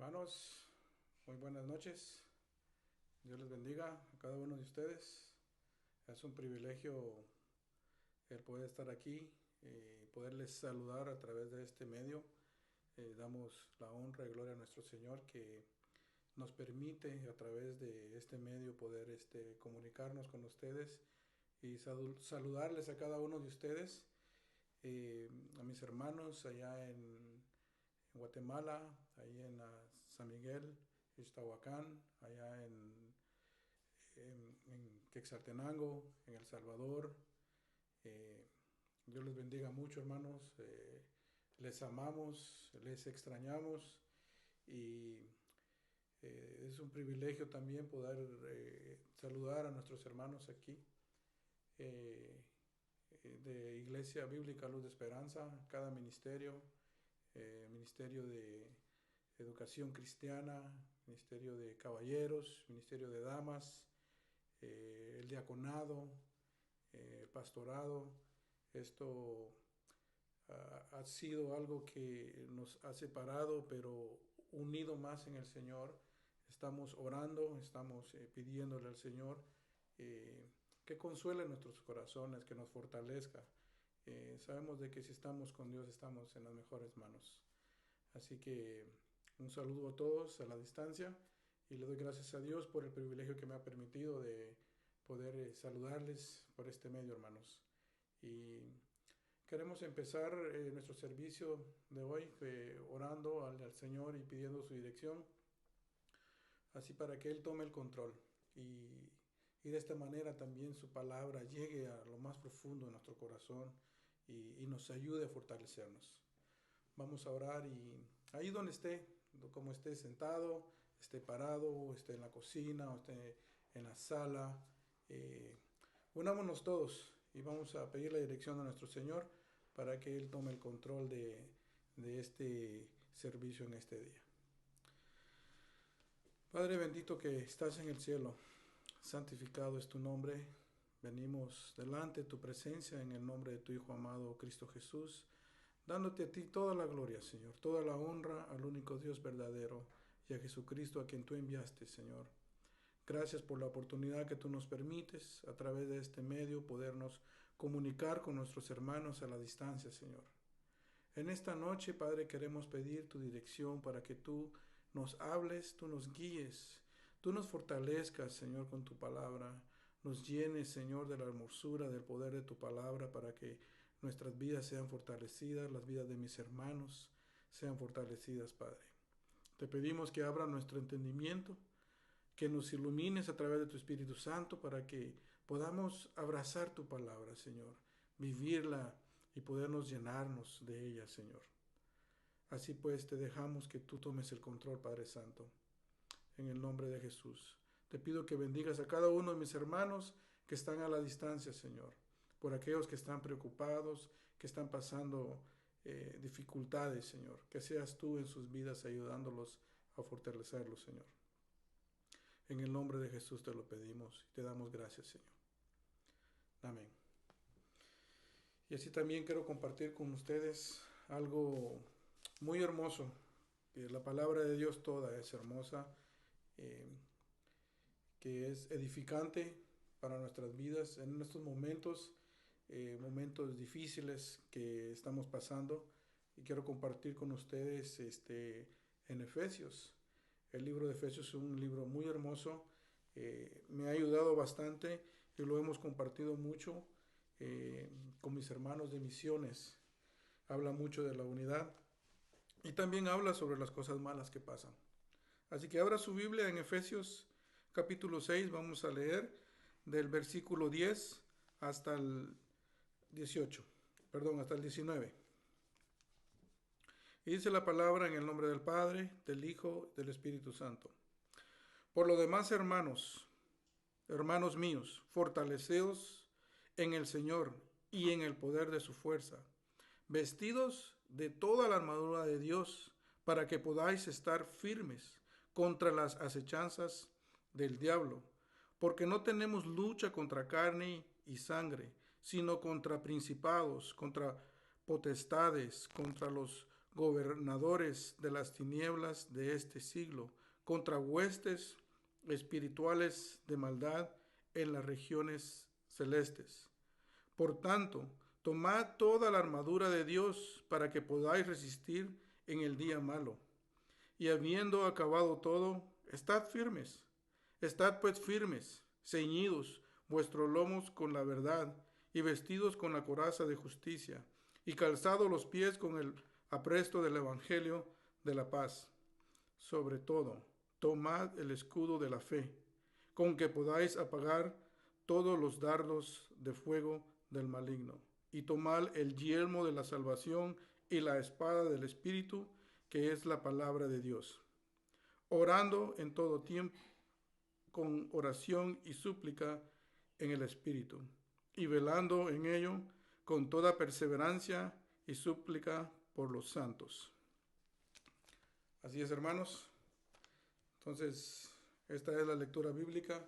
Hermanos, muy buenas noches. Dios les bendiga a cada uno de ustedes. Es un privilegio el poder estar aquí y poderles saludar a través de este medio. Damos la honra y gloria a nuestro Señor que nos permite a través de este medio poder comunicarnos con ustedes y saludarles a cada uno de ustedes, a mis hermanos allá en Guatemala, ahí en San Miguel, Ixtahuacán, allá en Quetzaltenango, en El Salvador. Eh, Dios les bendiga mucho, hermanos. Les amamos, les extrañamos y es un privilegio también poder saludar a nuestros hermanos aquí eh, de Iglesia Bíblica Luz de Esperanza, cada ministerio, ministerio de Educación Cristiana, Ministerio de Caballeros, Ministerio de Damas, el diaconado, el pastorado. Esto ha sido algo que nos ha separado, pero unido más en el Señor. Estamos orando, estamos pidiéndole al Señor que consuele nuestros corazones, que nos fortalezca. Sabemos de que si estamos con Dios estamos en las mejores manos. Así que un saludo a todos a la distancia y le doy gracias a Dios por el privilegio que me ha permitido de poder saludarles por este medio, hermanos. Y queremos empezar nuestro servicio de hoy orando al Señor y pidiendo su dirección, así para que Él tome el control y de esta manera también su palabra llegue a lo más profundo de nuestro corazón y nos ayude a fortalecernos. Vamos a orar y ahí donde esté, como esté sentado, esté parado, esté en la cocina, o esté en la sala, eh, unámonos todos y vamos a pedir la dirección de nuestro Señor para que Él tome el control de este servicio en este día. Padre bendito que estás en el cielo, santificado es tu nombre. Venimos delante de tu presencia en el nombre de tu Hijo amado Cristo Jesús, dándote a ti toda la gloria, Señor, toda la honra al único Dios verdadero y a Jesucristo a quien tú enviaste, Señor. Gracias por la oportunidad que tú nos permites a través de este medio podernos comunicar con nuestros hermanos a la distancia, Señor. En esta noche, Padre, queremos pedir tu dirección para que tú nos hables, tú nos guíes, tú nos fortalezcas, Señor, con tu palabra. Nos llenes, Señor, de la hermosura, del poder de tu palabra para que nuestras vidas sean fortalecidas, las vidas de mis hermanos sean fortalecidas, Padre. Te pedimos que abra nuestro entendimiento, que nos ilumines a través de tu Espíritu Santo para que podamos abrazar tu palabra, Señor, vivirla y podernos llenarnos de ella, Señor. Así pues, te dejamos que tú tomes el control, Padre Santo, en el nombre de Jesús. Te pido que bendigas a cada uno de mis hermanos que están a la distancia, Señor, por aquellos que están preocupados, que están pasando dificultades, Señor, que seas tú en sus vidas ayudándolos a fortalecerlos, Señor. En el nombre de Jesús te lo pedimos y te damos gracias, Señor. Amén. Y así también quiero compartir con ustedes algo muy hermoso, que la palabra de Dios toda es hermosa, eh, que es edificante para nuestras vidas en estos momentos, momentos difíciles que estamos pasando. Y quiero compartir con ustedes en Efesios. El libro de Efesios es un libro muy hermoso, me ha ayudado bastante y lo hemos compartido mucho con mis hermanos de misiones. Habla mucho de la unidad y también habla sobre las cosas malas que pasan. Así que abra su Biblia en Efesios capítulo 6, vamos a leer del versículo 10 hasta el 18, perdón, hasta el 19. Y dice la palabra en el nombre del Padre, del Hijo, del Espíritu Santo. Por lo demás, hermanos, hermanos míos, fortaleceos en el Señor y en el poder de su fuerza, vestidos de toda la armadura de Dios, para que podáis estar firmes contra las acechanzas del diablo, porque no tenemos lucha contra carne y sangre, sino contra principados, contra potestades, contra los gobernadores de las tinieblas de este siglo, contra huestes espirituales de maldad en las regiones celestes. Por tanto, tomad toda la armadura de Dios para que podáis resistir en el día malo. Y habiendo acabado todo, estad firmes. Estad pues firmes, ceñidos vuestros lomos con la verdad, y vestidos con la coraza de justicia, y calzados los pies con el apresto del evangelio de la paz. Sobre todo, tomad el escudo de la fe, con que podáis apagar todos los dardos de fuego del maligno, y tomad el yelmo de la salvación y la espada del Espíritu, que es la palabra de Dios, orando en todo tiempo con oración y súplica en el Espíritu, y velando en ello con toda perseverancia y súplica por los santos. Así es, hermanos. Entonces, esta es la lectura bíblica,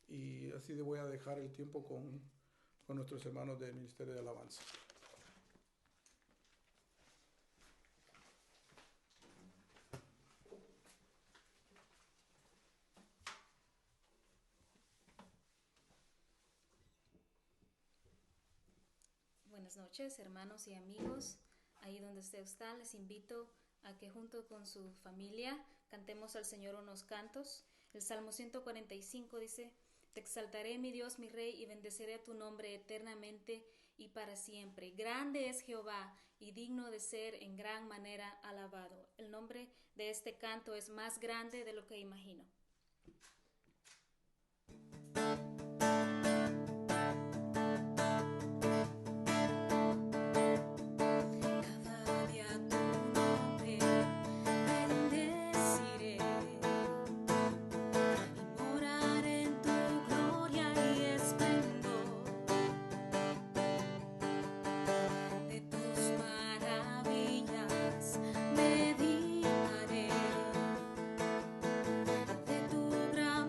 y así voy a dejar el tiempo con nuestros hermanos del Ministerio de Alabanza. Buenas noches, hermanos y amigos. Ahí donde usted está, les invito a que junto con su familia cantemos al Señor unos cantos. El Salmo 145 dice: Te exaltaré, mi Dios, mi Rey, y bendeceré tu nombre eternamente y para siempre. Grande es Jehová y digno de ser en gran manera alabado. El nombre de este canto es Más grande de lo que imagino. Meditaré de tu gran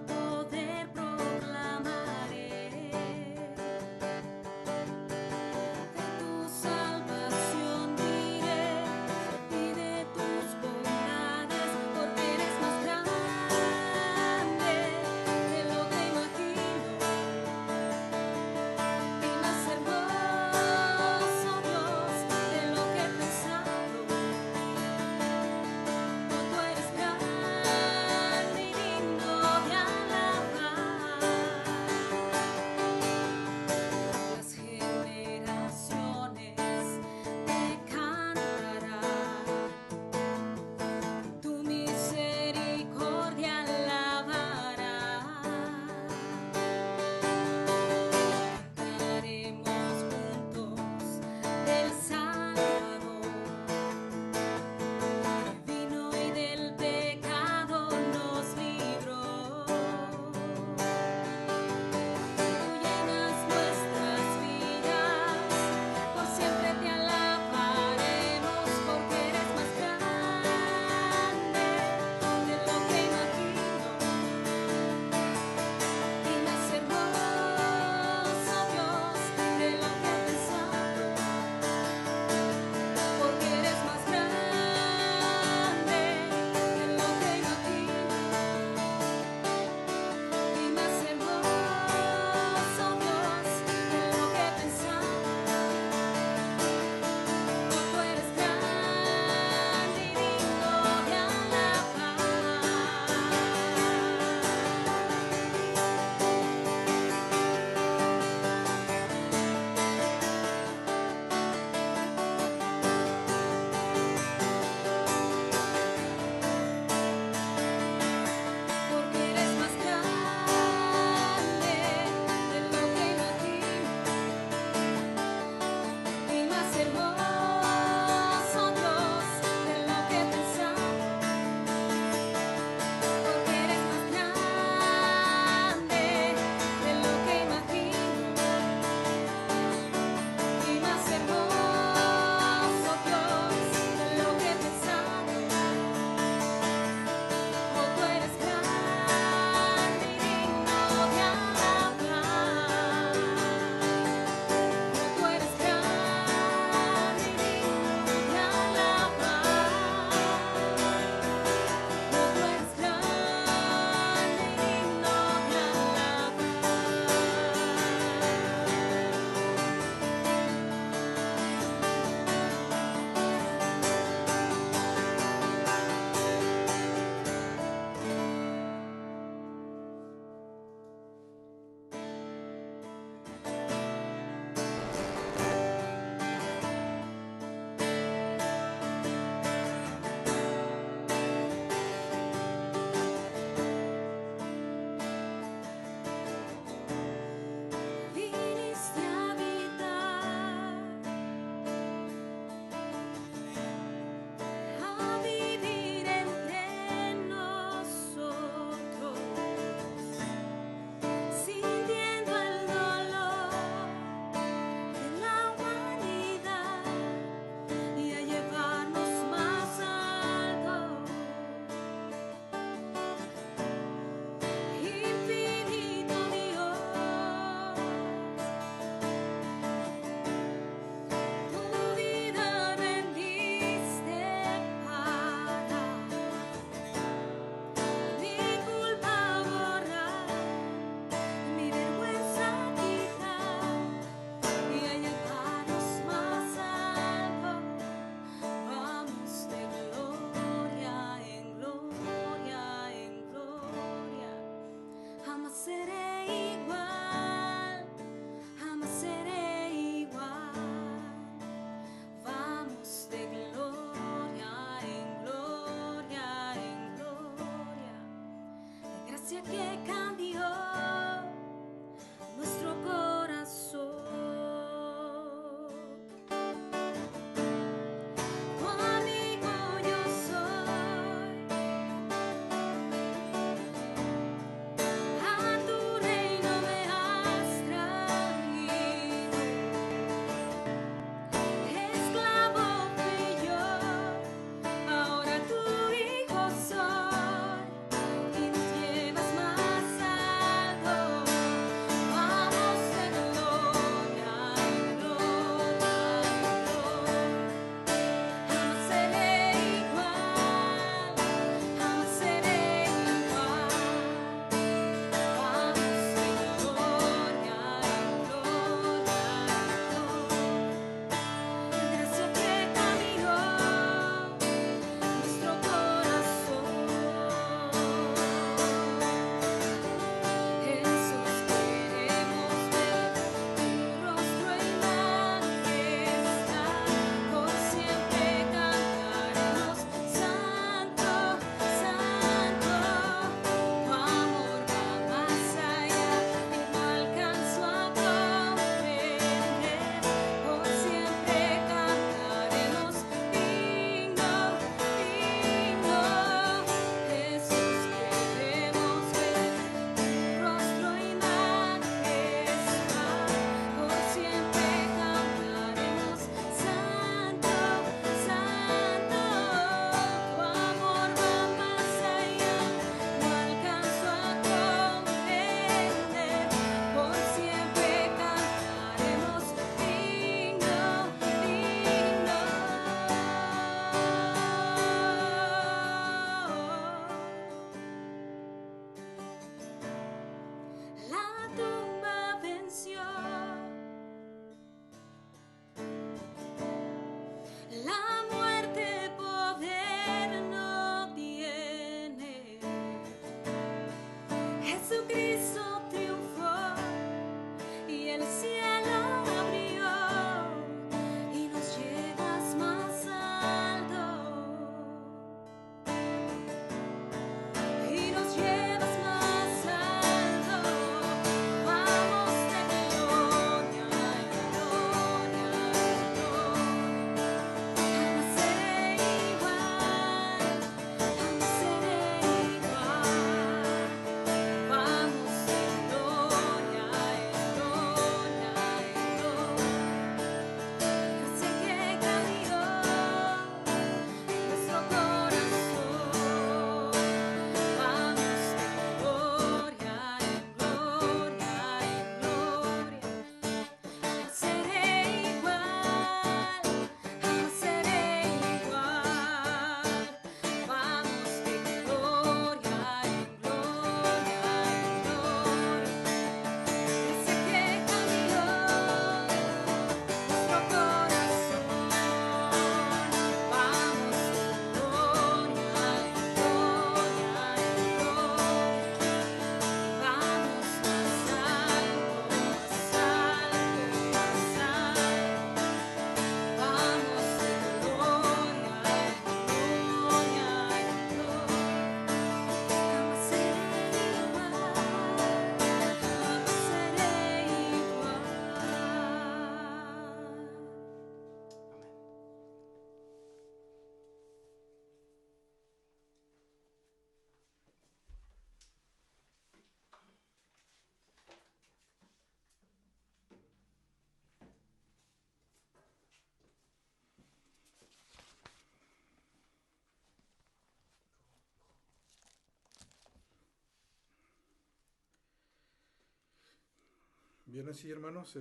Bien, así hermanos,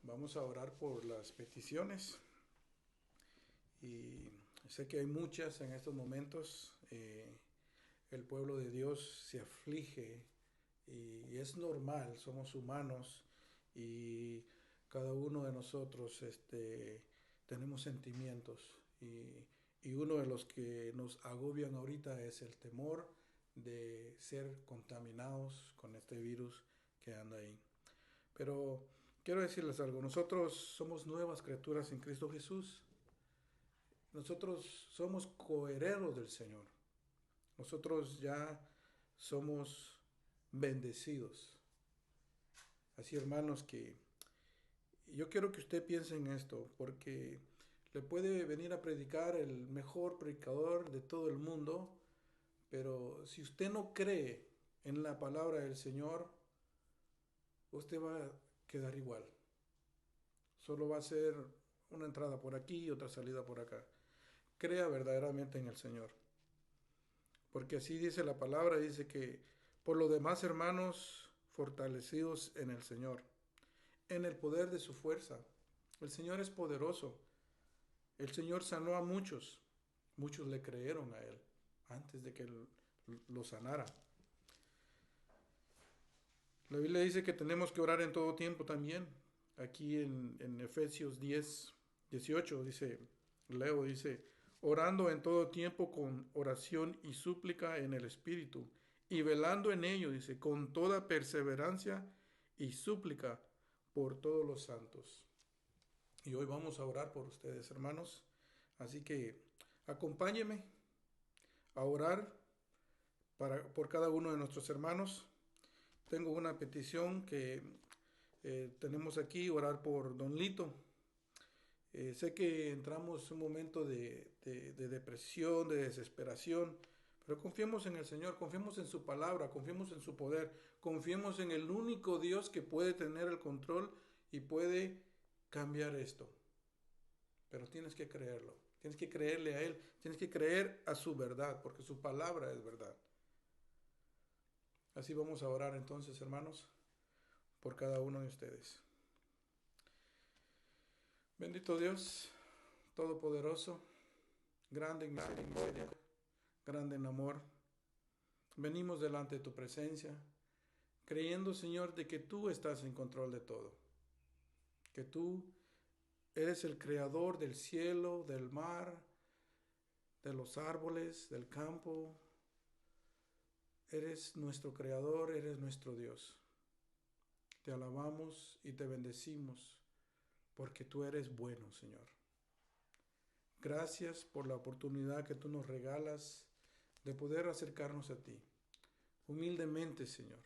vamos a orar por las peticiones y sé que hay muchas en estos momentos. El pueblo de Dios se aflige y es normal, somos humanos y cada uno de nosotros tenemos sentimientos y uno de los que nos agobian ahorita es el temor de ser contaminados con este virus que anda ahí. Pero quiero decirles algo, nosotros somos nuevas criaturas en Cristo Jesús. Nosotros somos coherederos del Señor. Nosotros ya somos bendecidos. Así, hermanos, que yo quiero que usted piense en esto, porque le puede venir a predicar el mejor predicador de todo el mundo, pero si usted no cree en la palabra del Señor, usted va a quedar igual. Solo va a ser una entrada por aquí y otra salida por acá. Crea verdaderamente en el Señor. Porque así dice la palabra, dice que por lo demás, hermanos, fortalecidos en el Señor, en el poder de su fuerza. El Señor es poderoso. El Señor sanó a muchos. Muchos le creyeron a Él antes de que Él lo sanara. La Biblia dice que tenemos que orar en todo tiempo también. Aquí en Efesios 10, 18 dice, Leo dice, orando en todo tiempo con oración y súplica en el Espíritu, y velando en ello, dice, con toda perseverancia y súplica por todos los santos. Y hoy vamos a orar por ustedes, hermanos. Así que acompáñenme a orar por cada uno de nuestros hermanos. Tengo una petición que tenemos aquí, orar por Don Lito. Sé que entramos en un momento de depresión, de desesperación, pero confiemos en el Señor, confiemos en su palabra, confiemos en su poder, confiemos en el único Dios que puede tener el control y puede cambiar esto. Pero tienes que creerlo, tienes que creerle a Él, tienes que creer a su verdad, porque su palabra es verdad. Así vamos a orar entonces, hermanos, por cada uno de ustedes. Bendito Dios, todopoderoso, grande en misericordia, grande en amor. Venimos delante de tu presencia, creyendo, Señor, de que tú estás en control de todo, que tú eres el creador del cielo, del mar, de los árboles, del campo. Eres nuestro creador, eres nuestro Dios. Te alabamos y te bendecimos porque tú eres bueno, Señor. Gracias por la oportunidad que tú nos regalas de poder acercarnos a ti. Humildemente, Señor.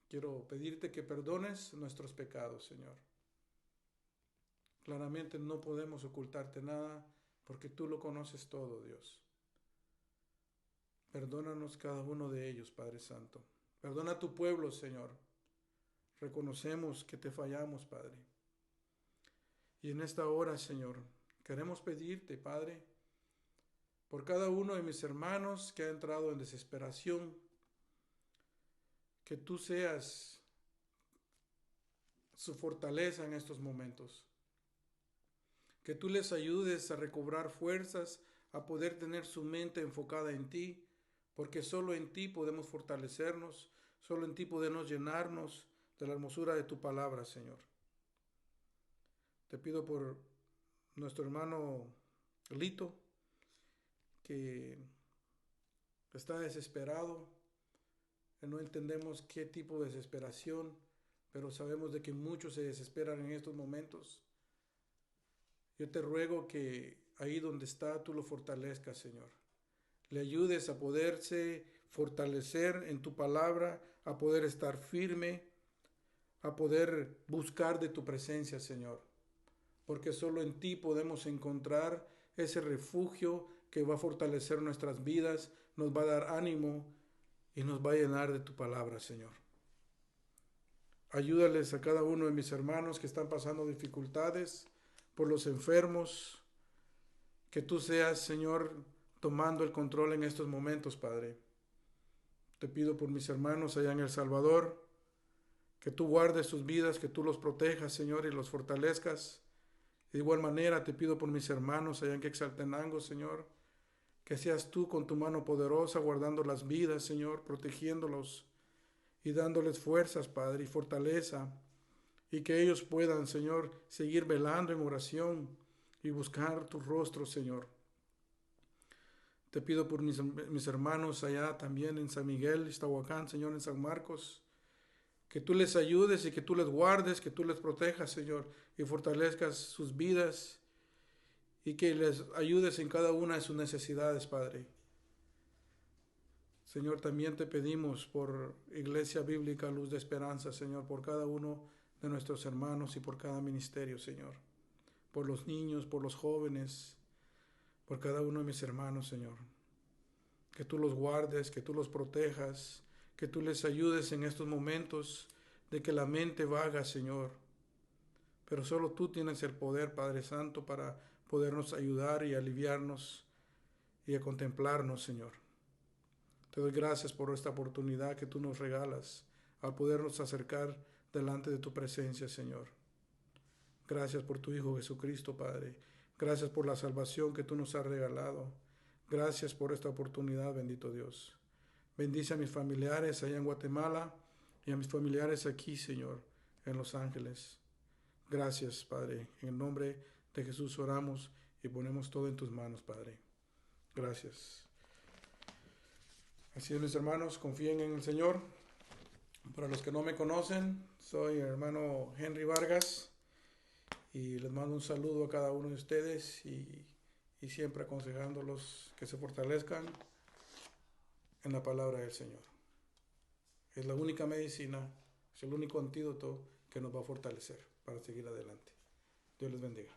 Quiero pedirte que perdones nuestros pecados, Señor. Claramente no podemos ocultarte nada porque tú lo conoces todo, Dios. Perdónanos cada uno de ellos, Padre Santo. Perdona a tu pueblo, Señor. Reconocemos que te fallamos, Padre. Y en esta hora, Señor, queremos pedirte, Padre, por cada uno de mis hermanos que ha entrado en desesperación, que tú seas su fortaleza en estos momentos. Que tú les ayudes a recobrar fuerzas, a poder tener su mente enfocada en ti, porque solo en ti podemos fortalecernos, solo en ti podemos llenarnos de la hermosura de tu palabra, Señor. Te pido por nuestro hermano Lito, que está desesperado, que no entendemos qué tipo de desesperación, pero sabemos de que muchos se desesperan en estos momentos. Yo te ruego que ahí donde está tú lo fortalezcas, Señor. Le ayudes a poderse fortalecer en tu palabra, a poder estar firme, a poder buscar de tu presencia, Señor. Porque solo en ti podemos encontrar ese refugio que va a fortalecer nuestras vidas, nos va a dar ánimo y nos va a llenar de tu palabra, Señor. Ayúdales a cada uno de mis hermanos que están pasando dificultades, por los enfermos, que tú seas, Señor, tomando el control en estos momentos, Padre. Te pido por mis hermanos allá en El Salvador, que tú guardes sus vidas, que tú los protejas, Señor, y los fortalezcas. De igual manera te pido por mis hermanos allá en Quetzaltenango, Señor, que seas tú con tu mano poderosa guardando las vidas, Señor, protegiéndolos y dándoles fuerzas, Padre, y fortaleza, y que ellos puedan, Señor, seguir velando en oración y buscar tu rostro, Señor. Te pido por mis hermanos allá también en San Miguel, Iztahuacán, Señor, en San Marcos, que tú les ayudes y que tú les guardes, que tú les protejas, Señor, y fortalezcas sus vidas y que les ayudes en cada una de sus necesidades, Padre. Señor, también te pedimos por Iglesia Bíblica Luz de Esperanza, Señor, por cada uno de nuestros hermanos y por cada ministerio, Señor. Por los niños, por los jóvenes, por cada uno de mis hermanos, Señor. Que tú los guardes, que tú los protejas, que tú les ayudes en estos momentos de que la mente vaga, Señor. Pero solo tú tienes el poder, Padre Santo, para podernos ayudar y aliviarnos y a contemplarnos, Señor. Te doy gracias por esta oportunidad que tú nos regalas al podernos acercar delante de tu presencia, Señor. Gracias por tu Hijo Jesucristo, Padre. Gracias por la salvación que tú nos has regalado. Gracias por esta oportunidad, bendito Dios. Bendice a mis familiares allá en Guatemala y a mis familiares aquí, Señor, en Los Ángeles. Gracias, Padre. En el nombre de Jesús oramos y ponemos todo en tus manos, Padre. Gracias. Así es, mis hermanos, confíen en el Señor. Para los que no me conocen, soy el hermano Henry Vargas y les mando un saludo a cada uno de ustedes y siempre aconsejándolos que se fortalezcan en la palabra del Señor. Es la única medicina, es el único antídoto que nos va a fortalecer para seguir adelante. Dios les bendiga.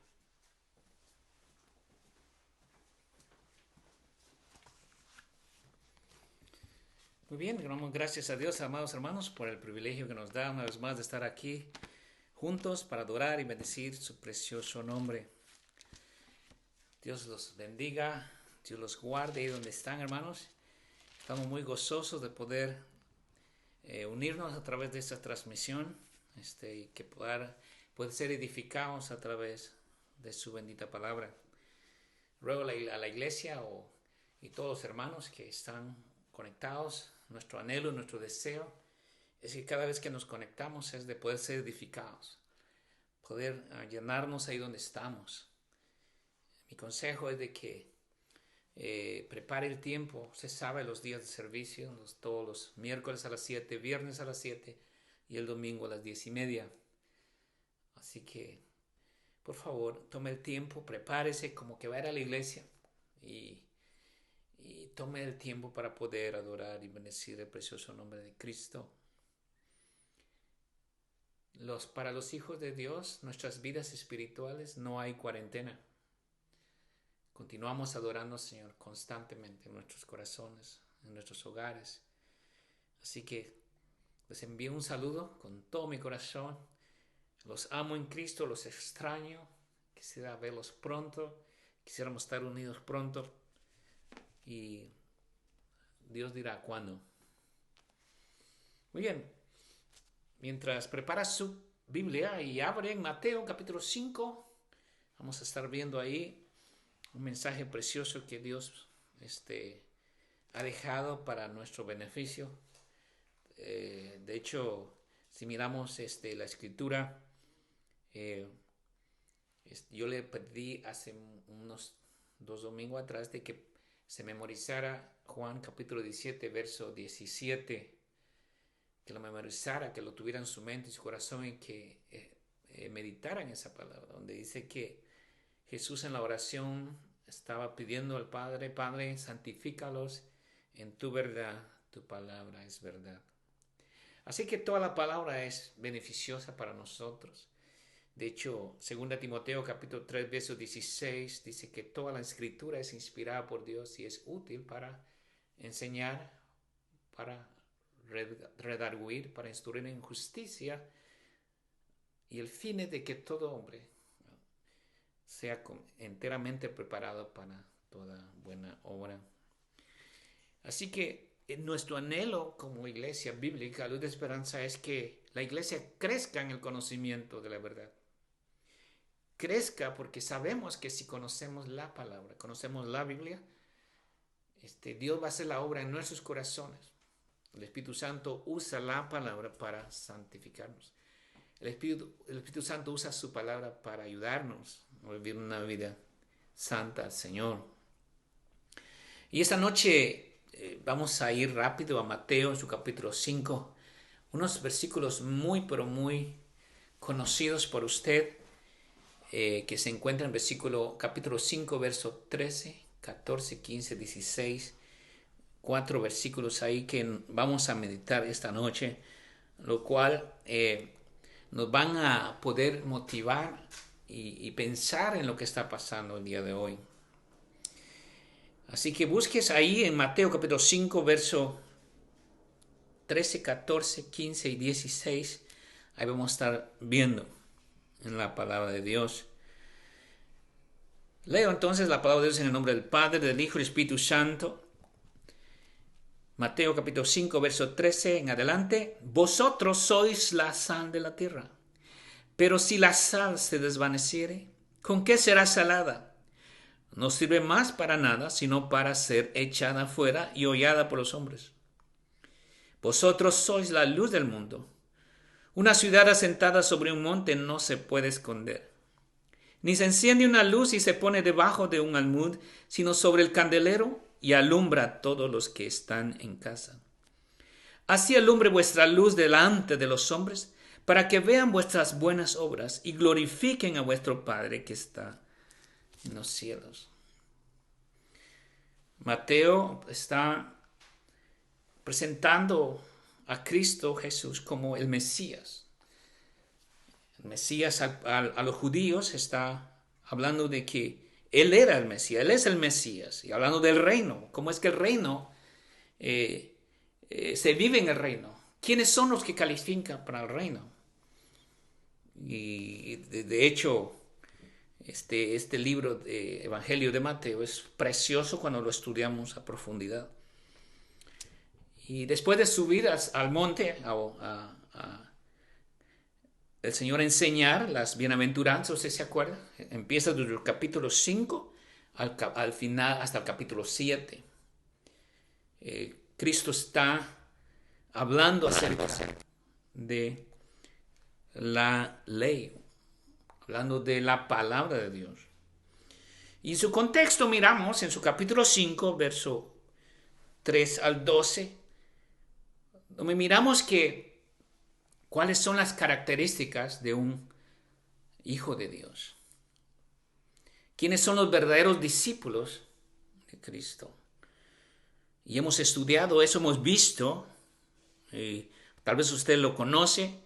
Muy bien, damos gracias a Dios, amados hermanos, por el privilegio que nos da una vez más de estar aquí juntos para adorar y bendecir su precioso nombre. Dios los bendiga, Dios los guarde ahí donde están, hermanos. Estamos muy gozosos de poder unirnos a través de esta transmisión y que pueda ser edificados a través de su bendita palabra. Ruego a la iglesia y todos los hermanos que están conectados, nuestro anhelo, nuestro deseo es que cada vez que nos conectamos es de poder ser edificados, poder llenarnos ahí donde estamos. Mi consejo es de que prepare el tiempo. Usted sabe los días de servicio, todos los miércoles a las 7, viernes a las 7 y el domingo a las 10:30. Así que, por favor, tome el tiempo, prepárese como que va a ir a la iglesia y tome el tiempo para poder adorar y bendecir el precioso nombre de Cristo. Para los hijos de Dios, nuestras vidas espirituales, no hay cuarentena. Continuamos adorando al Señor constantemente en nuestros corazones, en nuestros hogares. Así que les envío un saludo con todo mi corazón. Los amo en Cristo, los extraño. Quisiera verlos pronto. Quisiéramos estar unidos pronto. Y Dios dirá cuándo. Muy bien. Mientras prepara su Biblia y abre en Mateo capítulo 5, vamos a estar viendo ahí un mensaje precioso que Dios ha dejado para nuestro beneficio. De hecho, si miramos la escritura, yo le pedí hace unos 2 domingos atrás de que se memorizara Juan capítulo 17, verso 17, que lo memorizara, que lo tuviera en su mente y su corazón y que meditara en esa palabra, donde dice que Jesús en la oración estaba pidiendo al Padre: Padre, santifícalos en tu verdad, tu palabra es verdad. Así que toda la palabra es beneficiosa para nosotros. De hecho, 2 Timoteo capítulo 3, verso 16 dice que toda la escritura es inspirada por Dios y es útil para enseñar, para redarguir, para instruir en justicia, y el fin es de que todo hombre sea enteramente preparado para toda buena obra. Así que nuestro anhelo como iglesia bíblica, Luz de Esperanza, es que la iglesia crezca en el conocimiento de la verdad. Crezca porque sabemos que si conocemos la palabra, conocemos la Biblia, Dios va a hacer la obra en nuestros corazones. El Espíritu Santo usa la palabra para santificarnos. El Espíritu Santo usa su palabra para ayudarnos a vivir una vida santa al Señor. Y esta noche vamos a ir rápido a Mateo en su capítulo 5. Unos versículos muy, pero muy conocidos por usted, que se encuentran en capítulo 5, verso 13, 14, 15, 16. 4 versículos ahí que vamos a meditar esta noche, lo cual nos van a poder motivar y pensar en lo que está pasando el día de hoy. Así que busques ahí en Mateo capítulo 5, verso 13, 14, 15 y 16. Ahí vamos a estar viendo en la palabra de Dios. Leo entonces la palabra de Dios en el nombre del Padre, del Hijo y del Espíritu Santo. Mateo capítulo 5, verso 13 en adelante. Vosotros sois la sal de la tierra. Pero si la sal se desvaneciere, ¿con qué será salada? No sirve más para nada, sino para ser echada fuera y hollada por los hombres. Vosotros sois la luz del mundo. Una ciudad asentada sobre un monte no se puede esconder. Ni se enciende una luz y se pone debajo de un almud, sino sobre el candelero, y alumbra a todos los que están en casa. Así alumbre vuestra luz delante de los hombres, para que vean vuestras buenas obras y glorifiquen a vuestro Padre que está en los cielos. Mateo está presentando a Cristo Jesús como el Mesías. El Mesías a los judíos está hablando de que Él era el Mesías, Él es el Mesías. Y hablando del reino, ¿cómo es que el reino se vive en el reino? ¿Quiénes son los que califican para el reino? Y de hecho, este libro de Evangelio de Mateo es precioso cuando lo estudiamos a profundidad. Y después de subir al monte el Señor enseñar las bienaventuranzas, ¿usted se acuerda? Empieza desde el capítulo 5 al final hasta el capítulo 7. Cristo está hablando acerca de la ley, hablando de la palabra de Dios. Y en su contexto miramos en su capítulo 5, verso 3 al 12, donde miramos cuáles son las características de un hijo de Dios. ¿Quiénes son los verdaderos discípulos de Cristo? Y hemos estudiado eso, hemos visto, y tal vez usted lo conoce.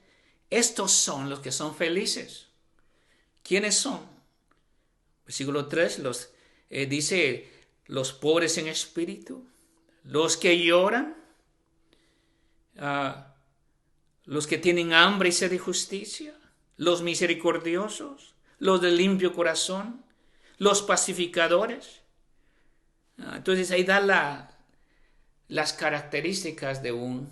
Estos son los que son felices. ¿Quiénes son? Versículo 3 dice, los pobres en espíritu, los que lloran, los que tienen hambre y sed de justicia, los misericordiosos, los de limpio corazón, los pacificadores. Entonces ahí da las características de un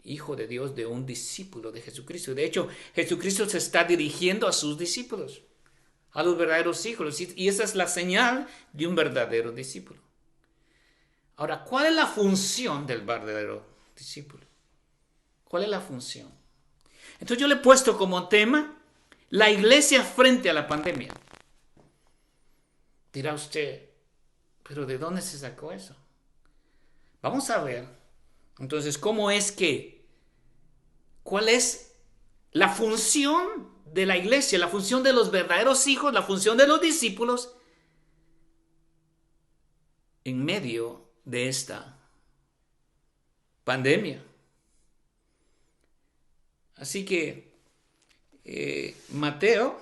hijo de Dios, de un discípulo de Jesucristo. De hecho, Jesucristo se está dirigiendo a sus discípulos, a los verdaderos hijos, y esa es la señal de un verdadero discípulo. Ahora, ¿cuál es la función del verdadero discípulo? ¿Cuál es la función? Entonces yo le he puesto como tema la iglesia frente a la pandemia. Dirá usted, ¿pero de dónde se sacó eso? Vamos a ver, entonces, ¿cuál es la función de la iglesia, la función de los verdaderos hijos, la función de los discípulos en medio de esta pandemia? Así que Mateo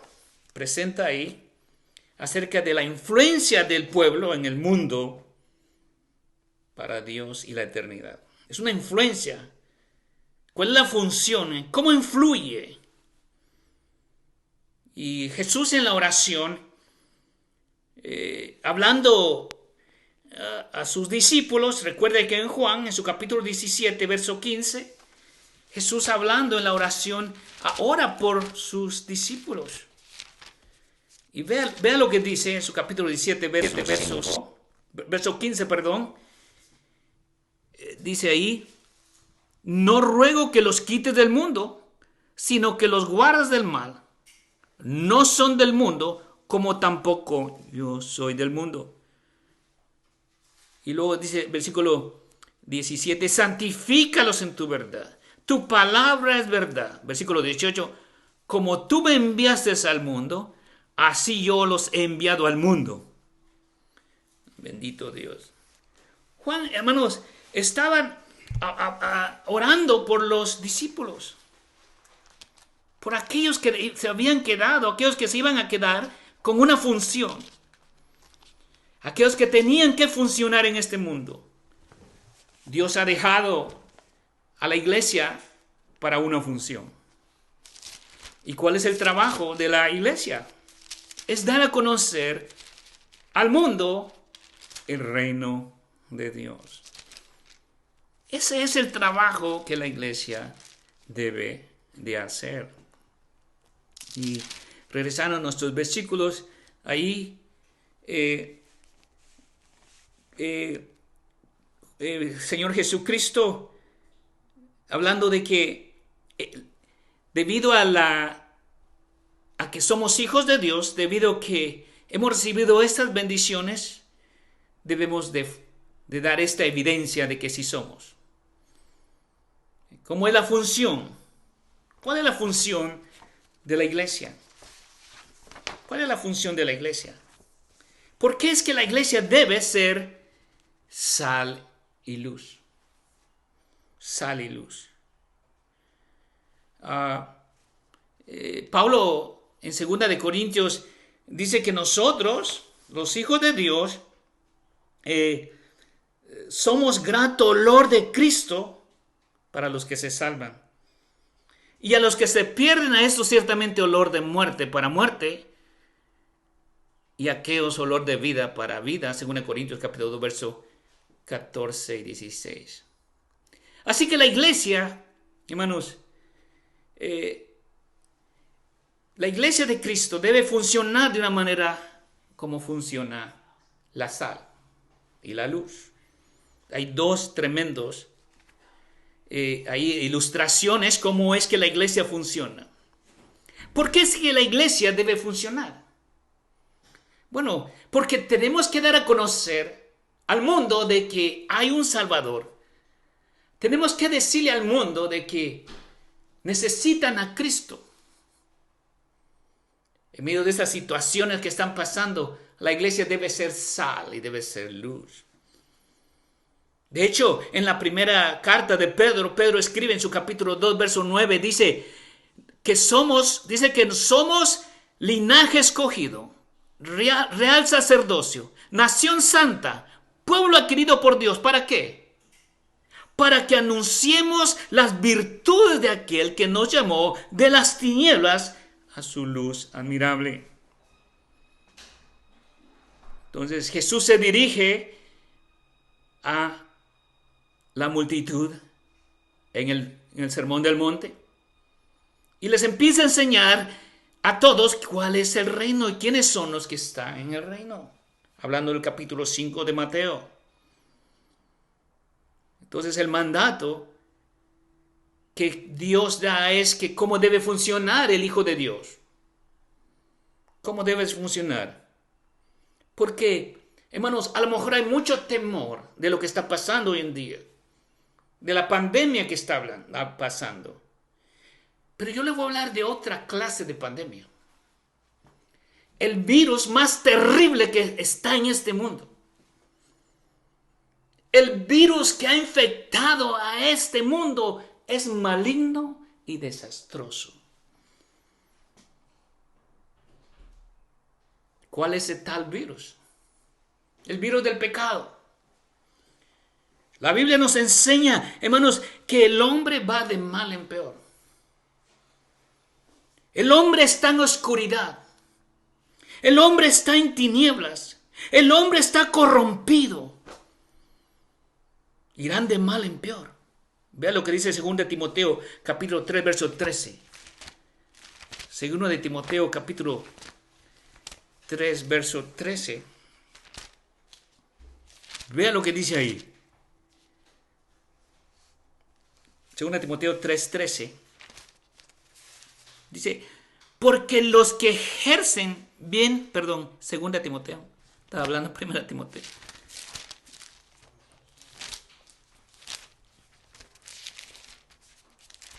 presenta ahí acerca de la influencia del pueblo en el mundo para Dios y la eternidad. Es una influencia. ¿Cuál es la función? ¿Cómo influye? Y Jesús en la oración, hablando a sus discípulos. Recuerde que en Juan, en su capítulo 17, verso 15, Jesús hablando en la oración, ora por sus discípulos. Y vea lo que dice en su capítulo 17, verso 15, perdón. Dice ahí, no ruego que los quites del mundo, sino que los guardas del mal. No son del mundo, como tampoco yo soy del mundo. Y luego dice, versículo 17, santifícalos en tu verdad. Tu palabra es verdad. Versículo 18, como tú me enviaste al mundo, así yo los he enviado al mundo. Bendito Dios. Juan, hermanos, estaban orando por los discípulos, por aquellos que se habían quedado, aquellos que se iban a quedar con una función, aquellos que tenían que funcionar en este mundo. Dios ha dejado a la iglesia para una función. ¿Y cuál es el trabajo de la iglesia? Es dar a conocer al mundo el reino de Dios. Ese es el trabajo que la iglesia debe de hacer. Y regresando a nuestros versículos, ahí Señor Jesucristo, hablando de que debido a que somos hijos de Dios, debido a que hemos recibido estas bendiciones, debemos de dar esta evidencia de que sí somos. ¿Cómo es la función? ¿Cuál es la función de la iglesia? ¿Cuál es la función de la iglesia? ¿Por qué es que la iglesia debe ser sal y luz? Sal y luz. Pablo en 2 de Corintios dice que nosotros, los hijos de Dios, somos grato olor de Cristo para los que se salvan. Y a los que se pierden, a esto ciertamente olor de muerte para muerte, y a aquellos olor de vida para vida, según Corintios capítulo 2, verso 14 y 16. Así que la iglesia, hermanos, la iglesia de Cristo debe funcionar de una manera como funciona la sal y la luz. Hay dos tremendos hay ilustraciones cómo es que la iglesia funciona. ¿Por qué es que la iglesia debe funcionar? Bueno, porque tenemos que dar a conocer al mundo de que hay un Salvador. Tenemos que decirle al mundo de que necesitan a Cristo. En medio de estas situaciones que están pasando, la iglesia debe ser sal y debe ser luz. De hecho, en la primera carta de Pedro, Pedro escribe en su capítulo 2, verso 9, dice que somos linaje escogido, real sacerdocio, nación santa, pueblo adquirido por Dios. ¿Para qué? Para que anunciemos las virtudes de aquel que nos llamó de las tinieblas a su luz admirable. Entonces Jesús se dirige a la multitud en el Sermón del Monte y les empieza a enseñar a todos cuál es el reino y quiénes son los que están en el reino, hablando del capítulo 5 de Mateo. Entonces el mandato que Dios da es que cómo debe funcionar el Hijo de Dios. ¿Cómo debe funcionar? Porque, hermanos, a lo mejor hay mucho temor de lo que está pasando hoy en día, de la pandemia que está pasando. Pero yo le voy a hablar de otra clase de pandemia. El virus más terrible que está en este mundo. El virus que ha infectado a este mundo es maligno y desastroso. ¿Cuál es ese tal virus? El virus del pecado. La Biblia nos enseña, hermanos, que el hombre va de mal en peor. El hombre está en oscuridad. El hombre está en tinieblas. El hombre está corrompido. Irán de mal en peor. Vea lo que dice 2 Timoteo capítulo 3, verso 13. 2 Timoteo capítulo 3, verso 13. Vea lo que dice ahí. 2 Timoteo 3, 13. Dice, porque los que ejercen bien, perdón, 2 Timoteo. Estaba hablando 1 Timoteo.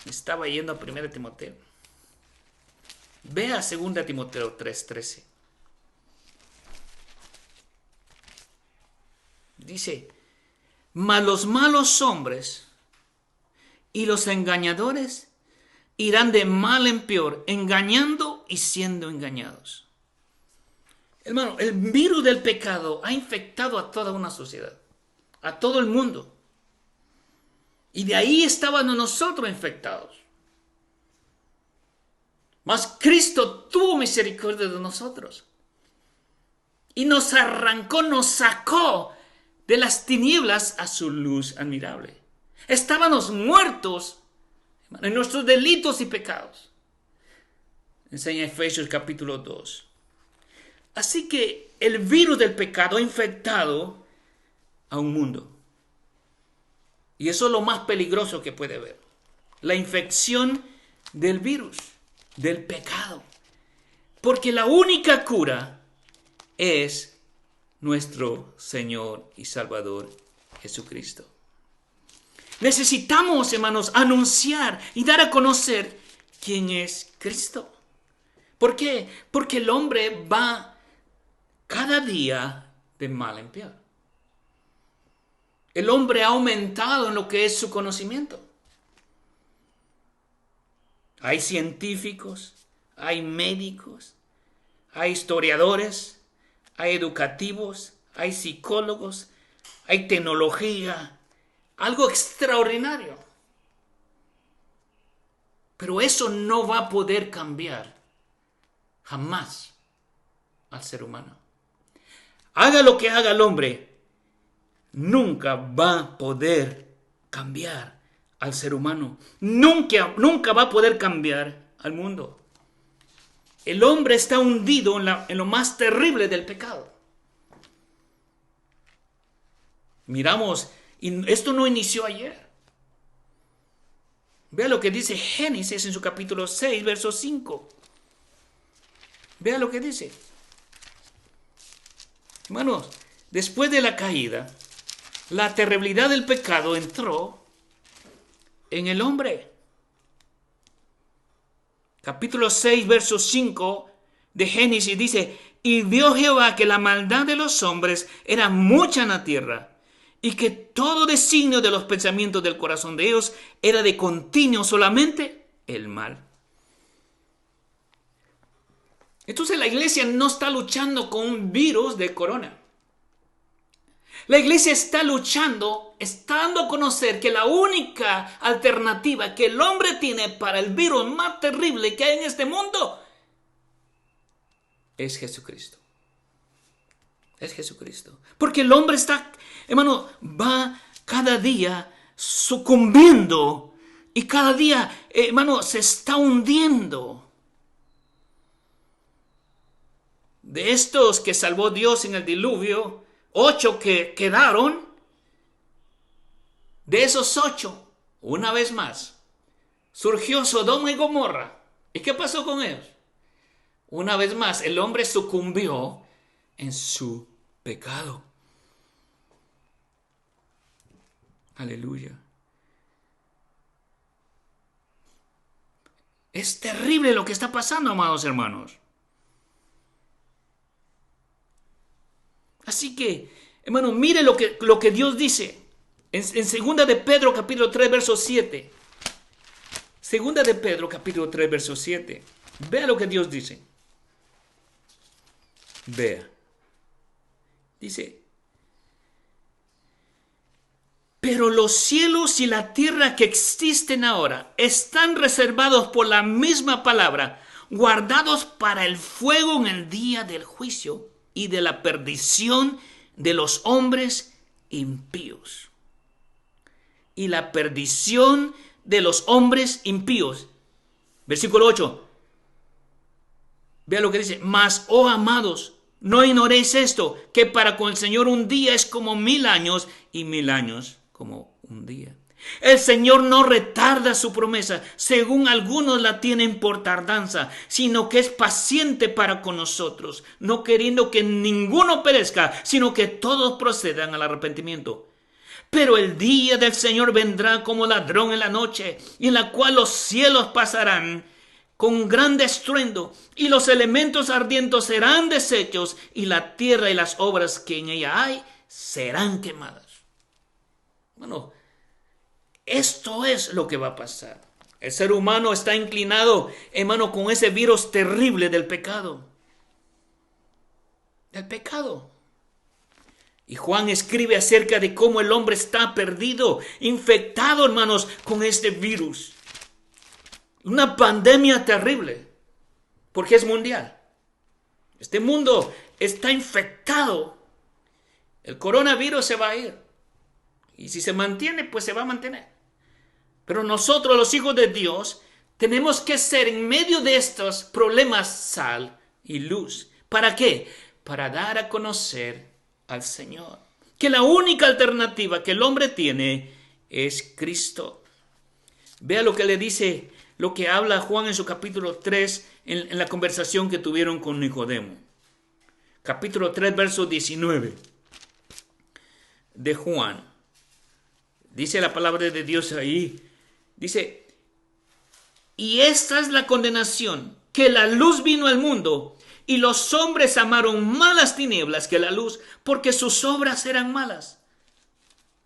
Estaba yendo a 1 Timoteo. Vea 2 Timoteo 3:13. Dice, mas los malos hombres y los engañadores irán de mal en peor, engañando y siendo engañados. Hermano, el virus del pecado ha infectado a toda una sociedad, a todo el mundo. Y de ahí estábamos nosotros infectados. Mas Cristo tuvo misericordia de nosotros. Y nos arrancó, nos sacó de las tinieblas a su luz admirable. Estábamos muertos en nuestros delitos y pecados. Enseña Efesios capítulo 2. Así que el virus del pecado ha infectado a un mundo. Y eso es lo más peligroso que puede haber. La infección del virus, del pecado. Porque la única cura es nuestro Señor y Salvador Jesucristo. Necesitamos, hermanos, anunciar y dar a conocer quién es Cristo. ¿Por qué? Porque el hombre va cada día de mal en peor. El hombre ha aumentado en lo que es su conocimiento. Hay científicos, hay médicos, hay historiadores, hay educativos, hay psicólogos, hay tecnología, algo extraordinario. Pero eso no va a poder cambiar jamás al ser humano. Haga lo que haga el hombre, nunca va a poder cambiar al ser humano. Nunca va a poder cambiar al mundo. El hombre está hundido en lo más terrible del pecado. Miramos, y esto no inició ayer. Vea lo que dice Génesis en su capítulo 6, verso 5. Vea lo que dice. Hermanos, después de la caída, la terribilidad del pecado entró en el hombre. Capítulo 6, verso 5 de Génesis dice, y vio Jehová que la maldad de los hombres era mucha en la tierra, y que todo designio de los pensamientos del corazón de ellos era de continuo solamente el mal. Entonces la iglesia no está luchando con un virus de corona. La iglesia está luchando, está dando a conocer que la única alternativa que el hombre tiene para el virus más terrible que hay en este mundo es Jesucristo. Es Jesucristo. Porque el hombre está, hermano, va cada día sucumbiendo y cada día, hermano, se está hundiendo. De estos que salvó Dios en el diluvio, 8 que quedaron, de esos 8, una vez más, surgió Sodoma y Gomorra. ¿Y qué pasó con ellos? Una vez más, el hombre sucumbió en su pecado. Aleluya. Es terrible lo que está pasando, amados hermanos. Así que, hermano, mire lo que Dios dice en 2 de Pedro capítulo 3 verso 7. 2 de Pedro capítulo 3 verso 7. Vea lo que Dios dice. Vea. Dice, pero los cielos y la tierra que existen ahora están reservados por la misma palabra, guardados para el fuego en el día del juicio y de la perdición de los hombres impíos. y la perdición de los hombres impíos. Versículo 8. Vea lo que dice. Mas, oh amados, no ignoréis esto, que para con el Señor un día es como 1000 años y 1000 años como un día. El Señor no retarda su promesa, según algunos la tienen por tardanza, sino que es paciente para con nosotros, no queriendo que ninguno perezca, sino que todos procedan al arrepentimiento. Pero el día del Señor vendrá como ladrón en la noche, en la cual los cielos pasarán con grande estruendo, y los elementos ardientes serán deshechos, y la tierra y las obras que en ella hay serán quemadas. Bueno, esto es lo que va a pasar. El ser humano está inclinado, hermano, con ese virus terrible del pecado. Del pecado. Y Juan escribe acerca de cómo el hombre está perdido, infectado, hermanos, con este virus. Una pandemia terrible, porque es mundial. Este mundo está infectado. El coronavirus se va a ir. Y si se mantiene, pues se va a mantener. Pero nosotros, los hijos de Dios, tenemos que ser en medio de estos problemas sal y luz. ¿Para qué? Para dar a conocer al Señor. Que la única alternativa que el hombre tiene es Cristo. Vea lo que le dice, lo que habla Juan en su capítulo 3, en la conversación que tuvieron con Nicodemo. Capítulo 3, verso 19 de Juan. Dice la palabra de Dios ahí. Dice, y esta es la condenación, que la luz vino al mundo, y los hombres amaron más las tinieblas que la luz, porque sus obras eran malas.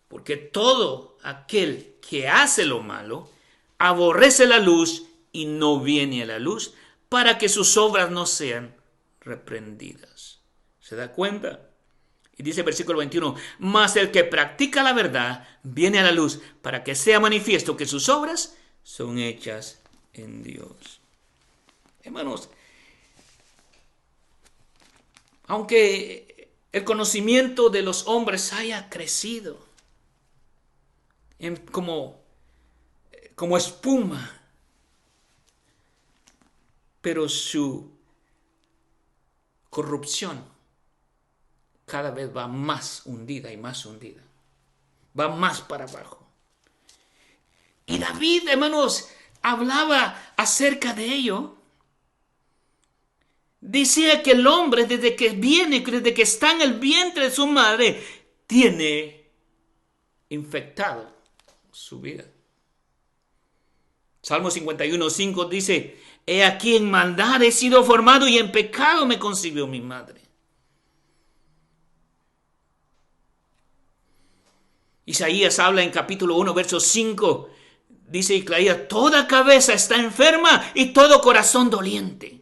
Porque todo aquel que hace lo malo, aborrece la luz y no viene a la luz, para que sus obras no sean reprendidas. ¿Se da cuenta? Y dice el versículo 21, mas el que practica la verdad viene a la luz, para que sea manifiesto que sus obras son hechas en Dios. Hermanos, aunque el conocimiento de los hombres haya crecido como espuma, pero su corrupción cada vez va más hundida y más hundida. Va más para abajo. Y David, hermanos, hablaba acerca de ello. Decía que el hombre, desde que está en el vientre de su madre, tiene infectado su vida. Salmo 51:5 dice, he aquí en maldad he sido formado y en pecado me concibió mi madre. Isaías habla en capítulo 1, verso 5. Dice Isaías, toda cabeza está enferma y todo corazón doliente.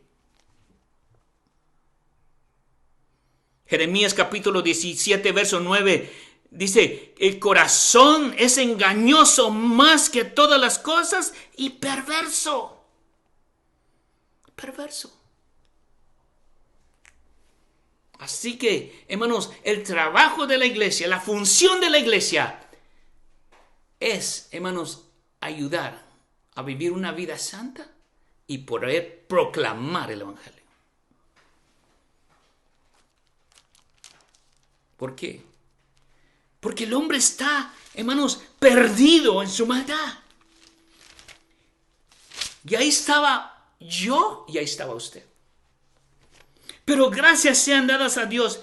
Jeremías capítulo 17, verso 9. Dice, el corazón es engañoso más que todas las cosas y perverso. Perverso. Así que, hermanos, el trabajo de la iglesia, la función de la iglesia es, hermanos, ayudar a vivir una vida santa y poder proclamar el evangelio. ¿Por qué? Porque el hombre está, hermanos, perdido en su maldad. Y ahí estaba yo y ahí estaba usted. Pero gracias sean dadas a Dios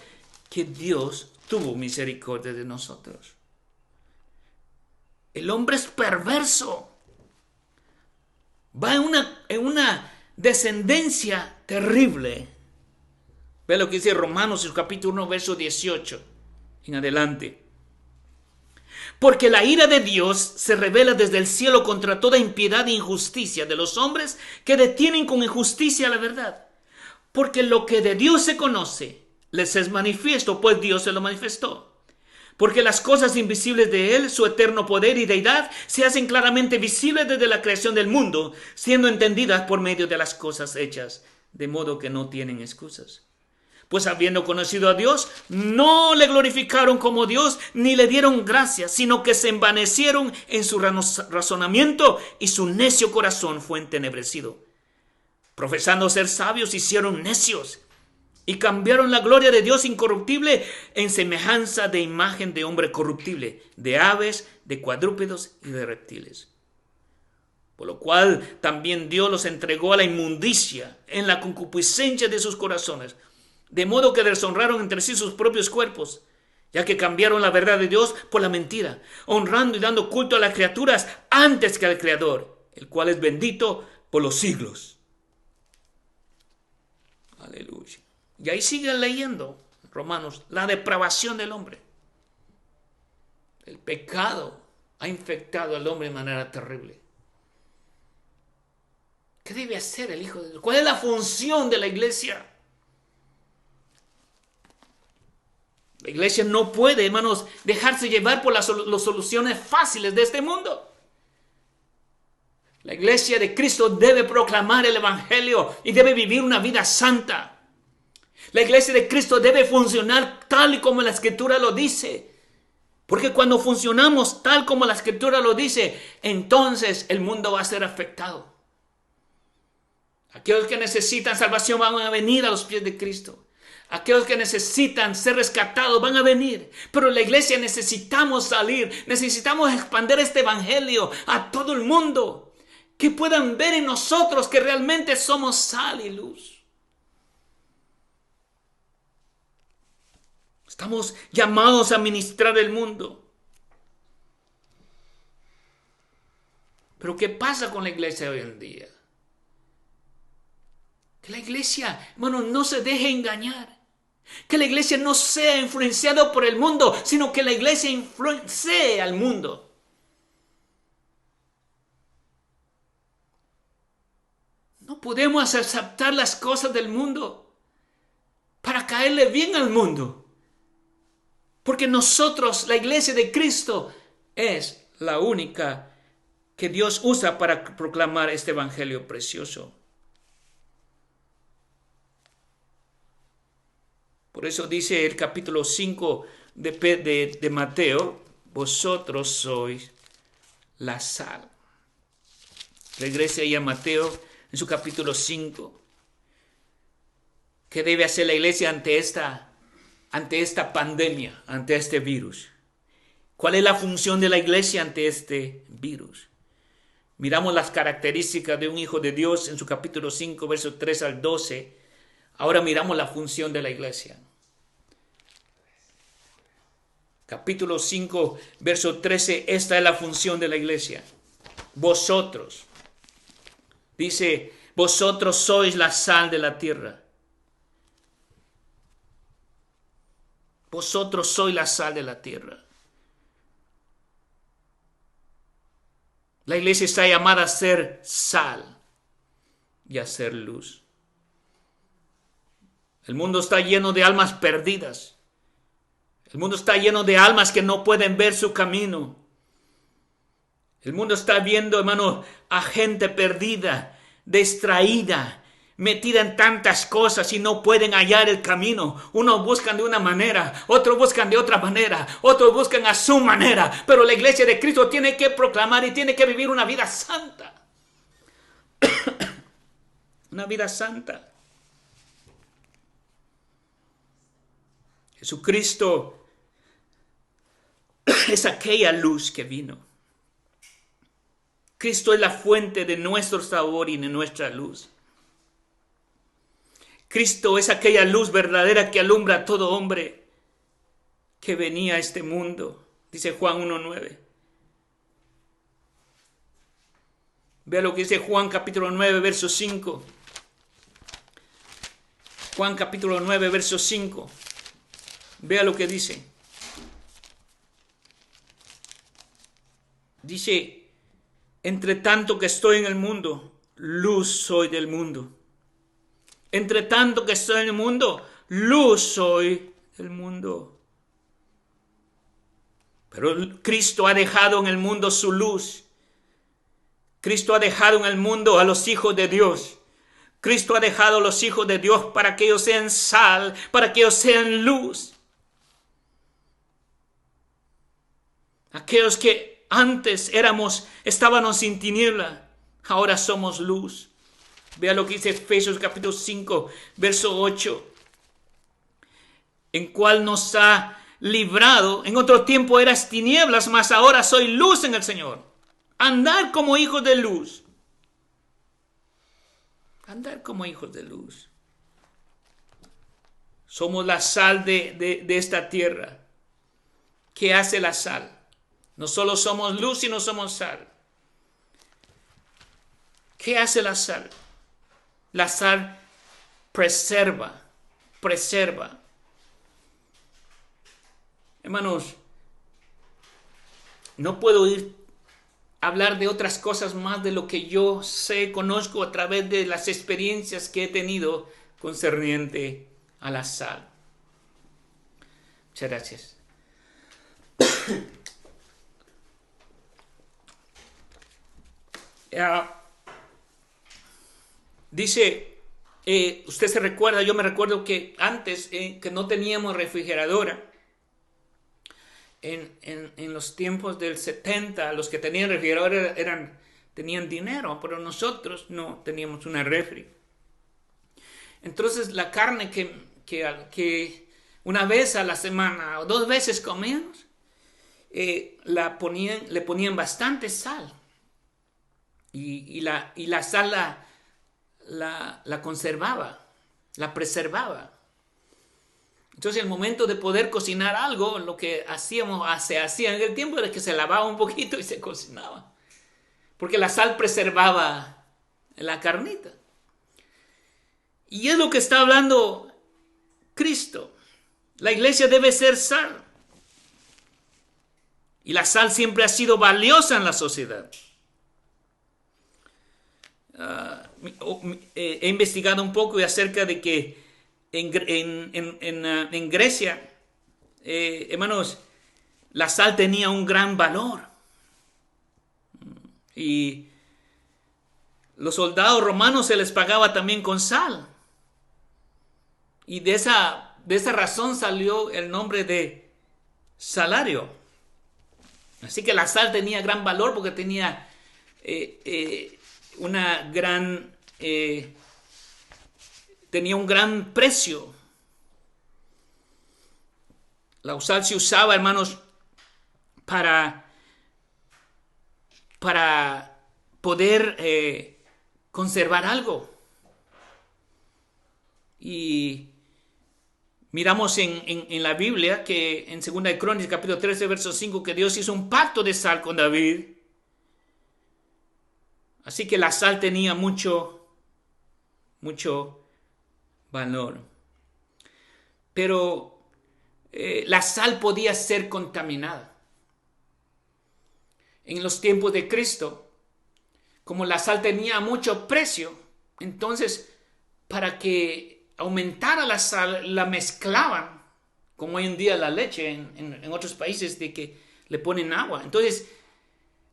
que Dios tuvo misericordia de nosotros. El hombre es perverso. Va en una descendencia terrible. Ve lo que dice Romanos, capítulo 1, verso 18 en adelante. Porque la ira de Dios se revela desde el cielo contra toda impiedad e injusticia de los hombres que detienen con injusticia la verdad. Porque lo que de Dios se conoce les es manifiesto, pues Dios se lo manifestó. Porque las cosas invisibles de Él, su eterno poder y deidad, se hacen claramente visibles desde la creación del mundo, siendo entendidas por medio de las cosas hechas, de modo que no tienen excusas. Pues habiendo conocido a Dios, no le glorificaron como Dios, ni le dieron gracias, sino que se envanecieron en su razonamiento y su necio corazón fue entenebrecido. Profesando ser sabios, hicieron necios y cambiaron la gloria de Dios incorruptible en semejanza de imagen de hombre corruptible, de aves, de cuadrúpedos y de reptiles. Por lo cual también Dios los entregó a la inmundicia en la concupiscencia de sus corazones, de modo que deshonraron entre sí sus propios cuerpos, ya que cambiaron la verdad de Dios por la mentira, honrando y dando culto a las criaturas antes que al Creador, el cual es bendito por los siglos. Aleluya. Y ahí siguen leyendo, Romanos, la depravación del hombre. El pecado ha infectado al hombre de manera terrible. ¿Qué debe hacer el Hijo de Dios? ¿Cuál es la función de la iglesia? La iglesia no puede, hermanos, dejarse llevar por las soluciones fáciles de este mundo. La iglesia de Cristo debe proclamar el evangelio y debe vivir una vida santa. La iglesia de Cristo debe funcionar tal y como la Escritura lo dice. Porque cuando funcionamos tal como la Escritura lo dice, entonces el mundo va a ser afectado. Aquellos que necesitan salvación van a venir a los pies de Cristo. Aquellos que necesitan ser rescatados van a venir. Pero la iglesia necesitamos salir. Necesitamos expandir este evangelio a todo el mundo. Que puedan ver en nosotros que realmente somos sal y luz. Estamos llamados a ministrar el mundo. Pero ¿qué pasa con la iglesia hoy en día? Que la iglesia, hermano, no se deje engañar. Que la iglesia no sea influenciada por el mundo, sino que la iglesia influencie al mundo. No podemos aceptar las cosas del mundo para caerle bien al mundo. Porque nosotros, la iglesia de Cristo, es la única que Dios usa para proclamar este evangelio precioso. Por eso dice el capítulo 5 de Mateo, vosotros sois la sal. Regrese ahí a Mateo en su capítulo 5. ¿Qué debe hacer la iglesia ante esta pandemia, ante este virus? ¿Cuál es la función de la iglesia ante este virus? Miramos las características de un hijo de Dios en su capítulo 5, versos 3 al 12. Ahora miramos la función de la iglesia. Capítulo 5, verso 13. Esta es la función de la iglesia. Vosotros. Dice, vosotros sois la sal de la tierra. Vosotros sois la sal de la tierra. La iglesia está llamada a ser sal y a ser luz. El mundo está lleno de almas perdidas. El mundo está lleno de almas que no pueden ver su camino. El mundo está viendo, hermano, a gente perdida, distraída, metida en tantas cosas y no pueden hallar el camino. Unos buscan de una manera, otros buscan de otra manera, otros buscan a su manera. Pero la iglesia de Cristo tiene que proclamar y tiene que vivir una vida santa. Una vida santa. Jesucristo es aquella luz que vino. Cristo es la fuente de nuestro sabor y de nuestra luz. Cristo es aquella luz verdadera que alumbra a todo hombre que venía a este mundo. Dice Juan 1:9. Vea lo que dice Juan capítulo 9, verso 5. Juan capítulo 9, verso 5. Vea lo que dice. Dice, entre tanto que estoy en el mundo, luz soy del mundo. Entre tanto que estoy en el mundo, luz soy del mundo. Pero Cristo ha dejado en el mundo su luz. Cristo ha dejado en el mundo a los hijos de Dios Cristo ha dejado a los hijos de Dios para que ellos sean sal, para que ellos sean luz. Aquellos que antes estábamos sin tiniebla, ahora somos luz. Vea lo que dice Efesios capítulo 5, verso 8. En cual nos ha librado. En otro tiempo eras tinieblas, mas ahora soy luz en el Señor. Andar como hijos de luz. Andar como hijos de luz. Somos la sal de esta tierra. ¿Qué hace la sal? No solo somos luz, sino somos sal. ¿Qué hace la sal? La sal preserva. Hermanos, no puedo hablar de otras cosas más de lo que yo conozco a través de las experiencias que he tenido concerniente a la sal. Muchas gracias. Dice, usted se recuerda, yo me recuerdo que antes que no teníamos refrigeradora. En los tiempos del 70, los que tenían refrigerador tenían dinero, pero nosotros no teníamos una refri. Entonces la carne que una vez a la semana o 2 veces comíamos, le ponían bastante sal. Y la sal la conservaba, la preservaba. Entonces, el momento de poder cocinar algo, lo que se hacía en el tiempo era que se lavaba un poquito y se cocinaba. Porque la sal preservaba la carnita. Y es lo que está hablando Cristo. La iglesia debe ser sal. Y la sal siempre ha sido valiosa en la sociedad. He investigado un poco acerca de que en Grecia, hermanos, la sal tenía un gran valor. Y los soldados romanos se les pagaba también con sal. Y de esa razón salió el nombre de salario. Así que la sal tenía gran valor porque tenía tenía un gran precio. La sal se usaba, hermanos, para poder conservar algo. Y miramos en la Biblia que en 2 de Crónicas capítulo 13 verso 5 que Dios hizo un pacto de sal con David. Así que la sal tenía mucho valor. Pero la sal podía ser contaminada. En los tiempos de Cristo, como la sal tenía mucho precio, entonces para que aumentara la sal, la mezclaban, como hoy en día la leche en otros países, de que le ponen agua. Entonces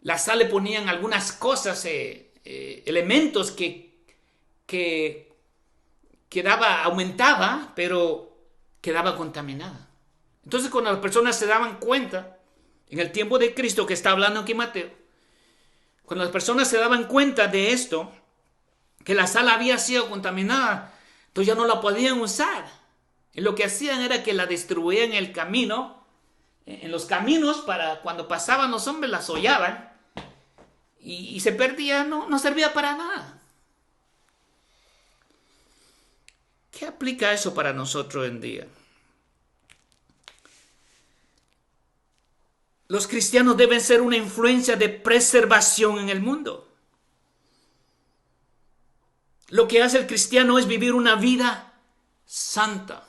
la sal le ponían algunas cosas, elementos que aumentaba, pero quedaba contaminada. Entonces, cuando las personas se daban cuenta, en el tiempo de Cristo que está hablando aquí Mateo, cuando las personas se daban cuenta de esto, que la sal había sido contaminada, entonces ya no la podían usar. Y lo que hacían era que la distribuían en el camino, en los caminos, para cuando pasaban los hombres las hollaban y se perdía, no servía para nada. ¿Qué aplica eso para nosotros hoy en día? Los cristianos deben ser una influencia de preservación en el mundo. Lo que hace el cristiano es vivir una vida santa.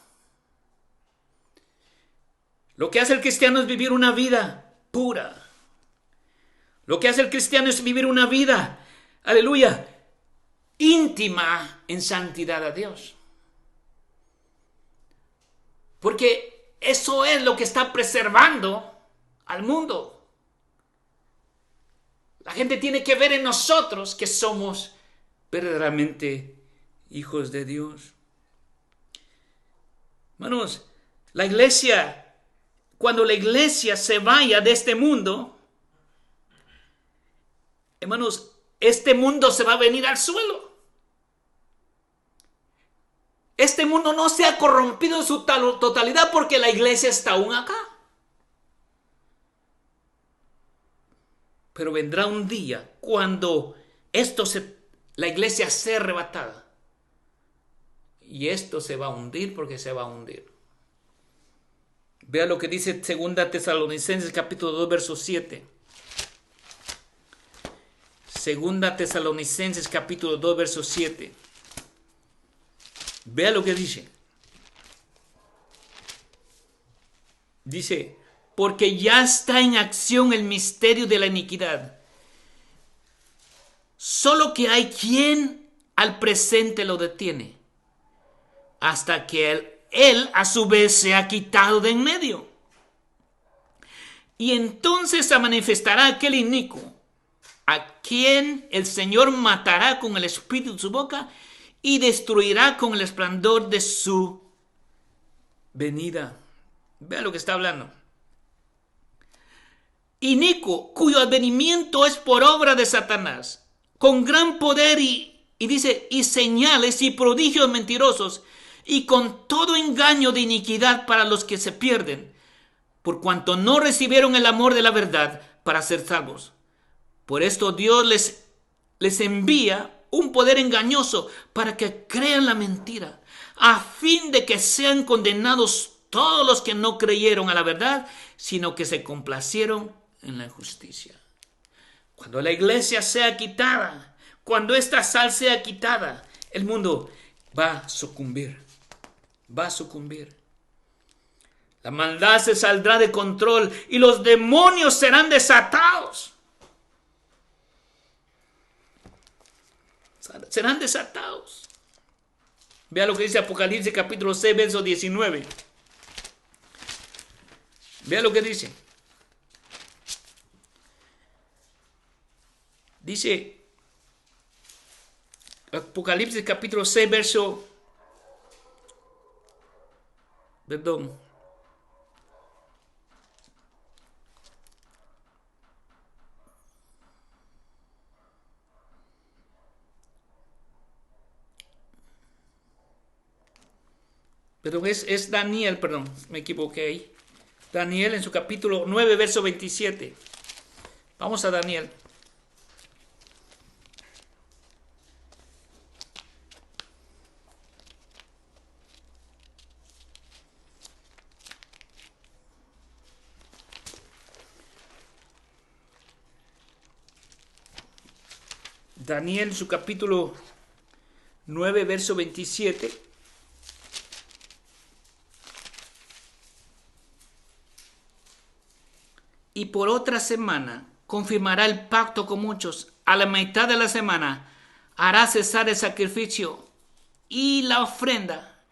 Lo que hace el cristiano es vivir una vida pura. Lo que hace el cristiano es vivir una vida, aleluya, íntima en santidad a Dios. Porque eso es lo que está preservando al mundo. La gente tiene que ver en nosotros que somos verdaderamente hijos de Dios. Hermanos, la iglesia, cuando la iglesia se vaya de este mundo, hermanos, este mundo se va a venir al suelo. Este mundo no se ha corrompido en su totalidad porque la iglesia está aún acá. Pero vendrá un día cuando la iglesia sea arrebatada. Y esto se va a hundir porque se va a hundir. Vea lo que dice 2 Tesalonicenses capítulo 2 verso 7. 2 Tesalonicenses capítulo 2 verso 7. Vea lo que dice. Dice, porque ya está en acción el misterio de la iniquidad. Solo que hay quien al presente lo detiene, hasta que él a su vez se ha quitado de en medio. Y entonces se manifestará aquel inicuo, a quien el Señor matará con el espíritu de su boca y destruirá con el resplandor de su venida. Vea lo que está hablando. Inicuo, cuyo advenimiento es por obra de Satanás, con gran poder y señales y prodigios mentirosos, y con todo engaño de iniquidad para los que se pierden, por cuanto no recibieron el amor de la verdad para ser salvos. Por esto Dios les envía un poder engañoso para que crean la mentira, a fin de que sean condenados todos los que no creyeron a la verdad, sino que se complacieron en la injusticia. Cuando la iglesia sea quitada, cuando esta sal sea quitada, el mundo va a sucumbir. Va a sucumbir. La maldad se saldrá de control y los demonios serán desatados. Serán desatados. Vea lo que dice Apocalipsis capítulo 6, verso 19. Vea lo que dice. Dice Apocalipsis capítulo 6, verso... Perdón. Perdón, es Daniel, perdón, me equivoqué ahí. Daniel en su capítulo 9, verso 27. Vamos a Daniel. Daniel en su capítulo 9, verso 27. Y por otra semana confirmará el pacto con muchos. A la mitad de la semana hará cesar el sacrificio y la ofrenda.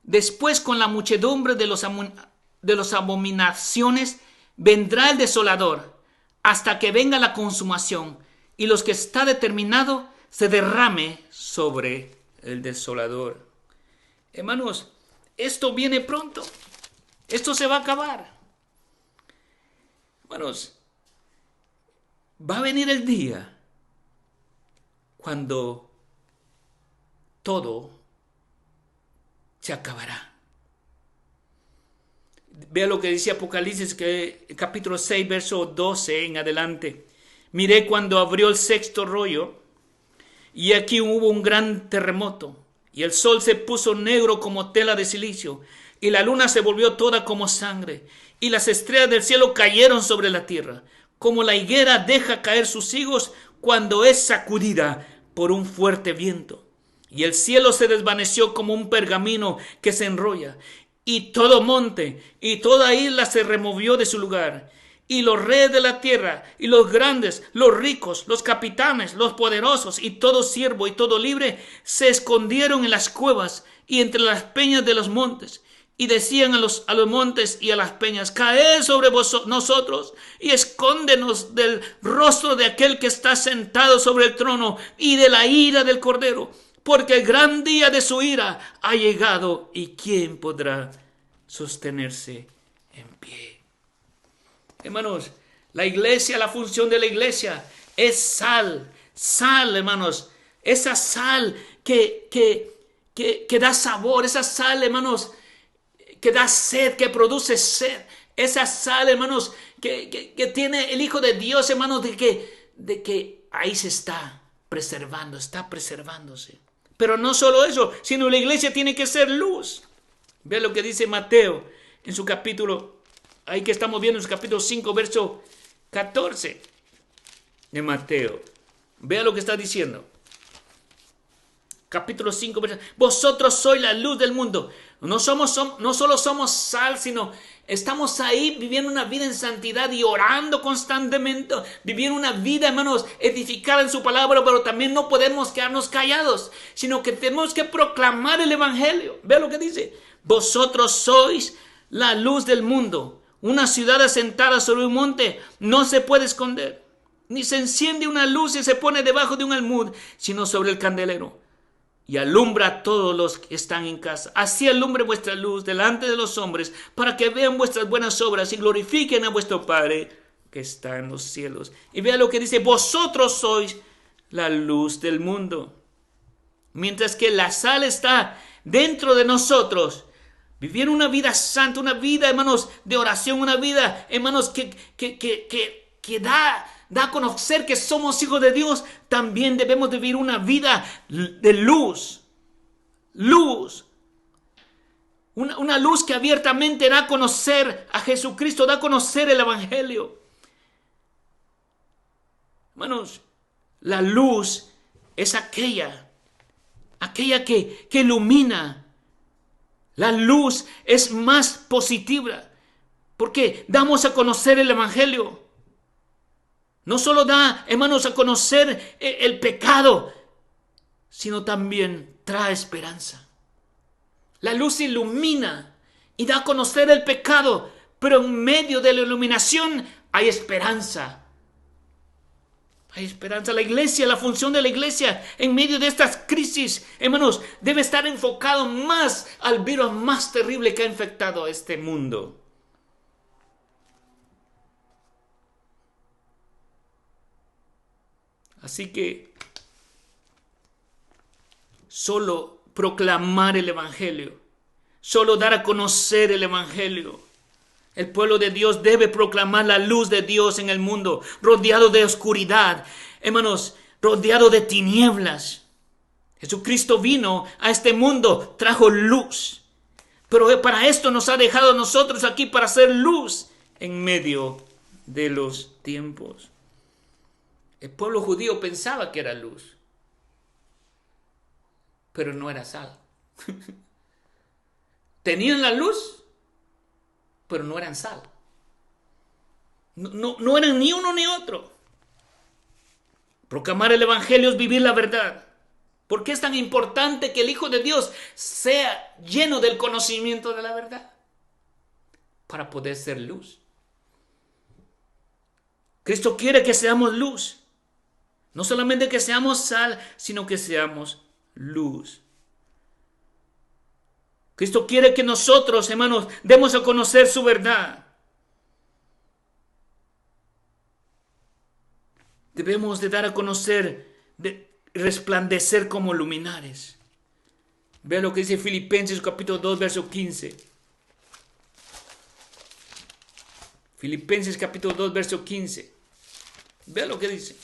Después, con la muchedumbre de los abominaciones, vendrá el desolador, hasta que venga la consumación, y los que está determinado se derrame sobre el desolador. Hermanos, esto viene pronto. Esto se va a acabar. Hermanos, va a venir el día cuando todo se acabará. Vea lo que dice Apocalipsis, capítulo 6, verso 12 en adelante. Miré cuando abrió el sexto rollo, y aquí hubo un gran terremoto, y el sol se puso negro como tela de silicio, y la luna se volvió toda como sangre, y las estrellas del cielo cayeron sobre la tierra, como la higuera deja caer sus higos cuando es sacudida por un fuerte viento. Y el cielo se desvaneció como un pergamino que se enrolla, y todo monte y toda isla se removió de su lugar. Y los reyes de la tierra, y los grandes, los ricos, los capitanes, los poderosos, y todo siervo y todo libre, se escondieron en las cuevas y entre las peñas de los montes. Y decían a los montes y a las peñas: caed sobre nosotros y escóndenos del rostro de aquel que está sentado sobre el trono y de la ira del Cordero. porque el gran día de su ira ha llegado, y ¿quién podrá sostenerse en pie? Hermanos, la iglesia, la función de la iglesia es sal, hermanos, esa sal que da sabor, esa sal, hermanos, que da sed, que produce sed, esa sal, hermanos, que tiene el Hijo de Dios, hermanos, de que ahí se está preservando, está preservándose. Pero no solo eso, sino la iglesia tiene que ser luz. Ve lo que dice Mateo en su capítulo, ahí que estamos viendo en su capítulo 5, verso 14 de Mateo. Vea lo que está diciendo. Capítulo 5, verso. Vosotros sois la luz del mundo. No solo somos sal, sino estamos ahí viviendo una vida en santidad y orando constantemente, viviendo una vida, hermanos, edificada en su palabra, pero también no podemos quedarnos callados, sino que tenemos que proclamar el evangelio. Vea lo que dice. Vosotros sois la luz del mundo. Una ciudad asentada sobre un monte no se puede esconder, ni se enciende una luz y se pone debajo de un almud, sino sobre el candelero, y alumbra a todos los que están en casa. Así alumbre vuestra luz delante de los hombres, para que vean vuestras buenas obras y glorifiquen a vuestro Padre que está en los cielos. Y vea lo que dice: vosotros sois la luz del mundo. Mientras que la sal está dentro de nosotros, vivir una vida santa, una vida, hermanos, de oración, una vida, hermanos, que da a conocer que somos hijos de Dios, también debemos de vivir una vida de luz. Luz. Una luz que abiertamente da a conocer a Jesucristo, da a conocer el evangelio. Hermanos, la luz es aquella que ilumina. La luz es más positiva, porque damos a conocer el evangelio. No solo da, hermanos, a conocer el pecado, sino también trae esperanza. La luz ilumina y da a conocer el pecado, pero en medio de la iluminación hay esperanza. Hay esperanza. La iglesia, la función de la iglesia en medio de estas crisis, hermanos, debe estar enfocado más al virus más terrible que ha infectado a este mundo. Así que solo proclamar el evangelio, solo dar a conocer el evangelio. El pueblo de Dios debe proclamar la luz de Dios en el mundo, rodeado de oscuridad, hermanos, rodeado de tinieblas. Jesucristo vino a este mundo, trajo luz, pero para esto nos ha dejado a nosotros aquí para hacer luz en medio de los tiempos. El pueblo judío pensaba que era luz, pero no era sal. Tenían la luz, pero no eran sal. No eran ni uno ni otro. Proclamar el evangelio es vivir la verdad. ¿Por qué es tan importante que el Hijo de Dios sea lleno del conocimiento de la verdad? Para poder ser luz. Cristo quiere que seamos luz. No solamente que seamos sal, sino que seamos luz. Cristo quiere que nosotros, hermanos, demos a conocer su verdad. Debemos de dar a conocer, de resplandecer como luminares. Vea lo que dice Filipenses capítulo 2, verso 15. Filipenses capítulo 2, verso 15. Vea lo que dice.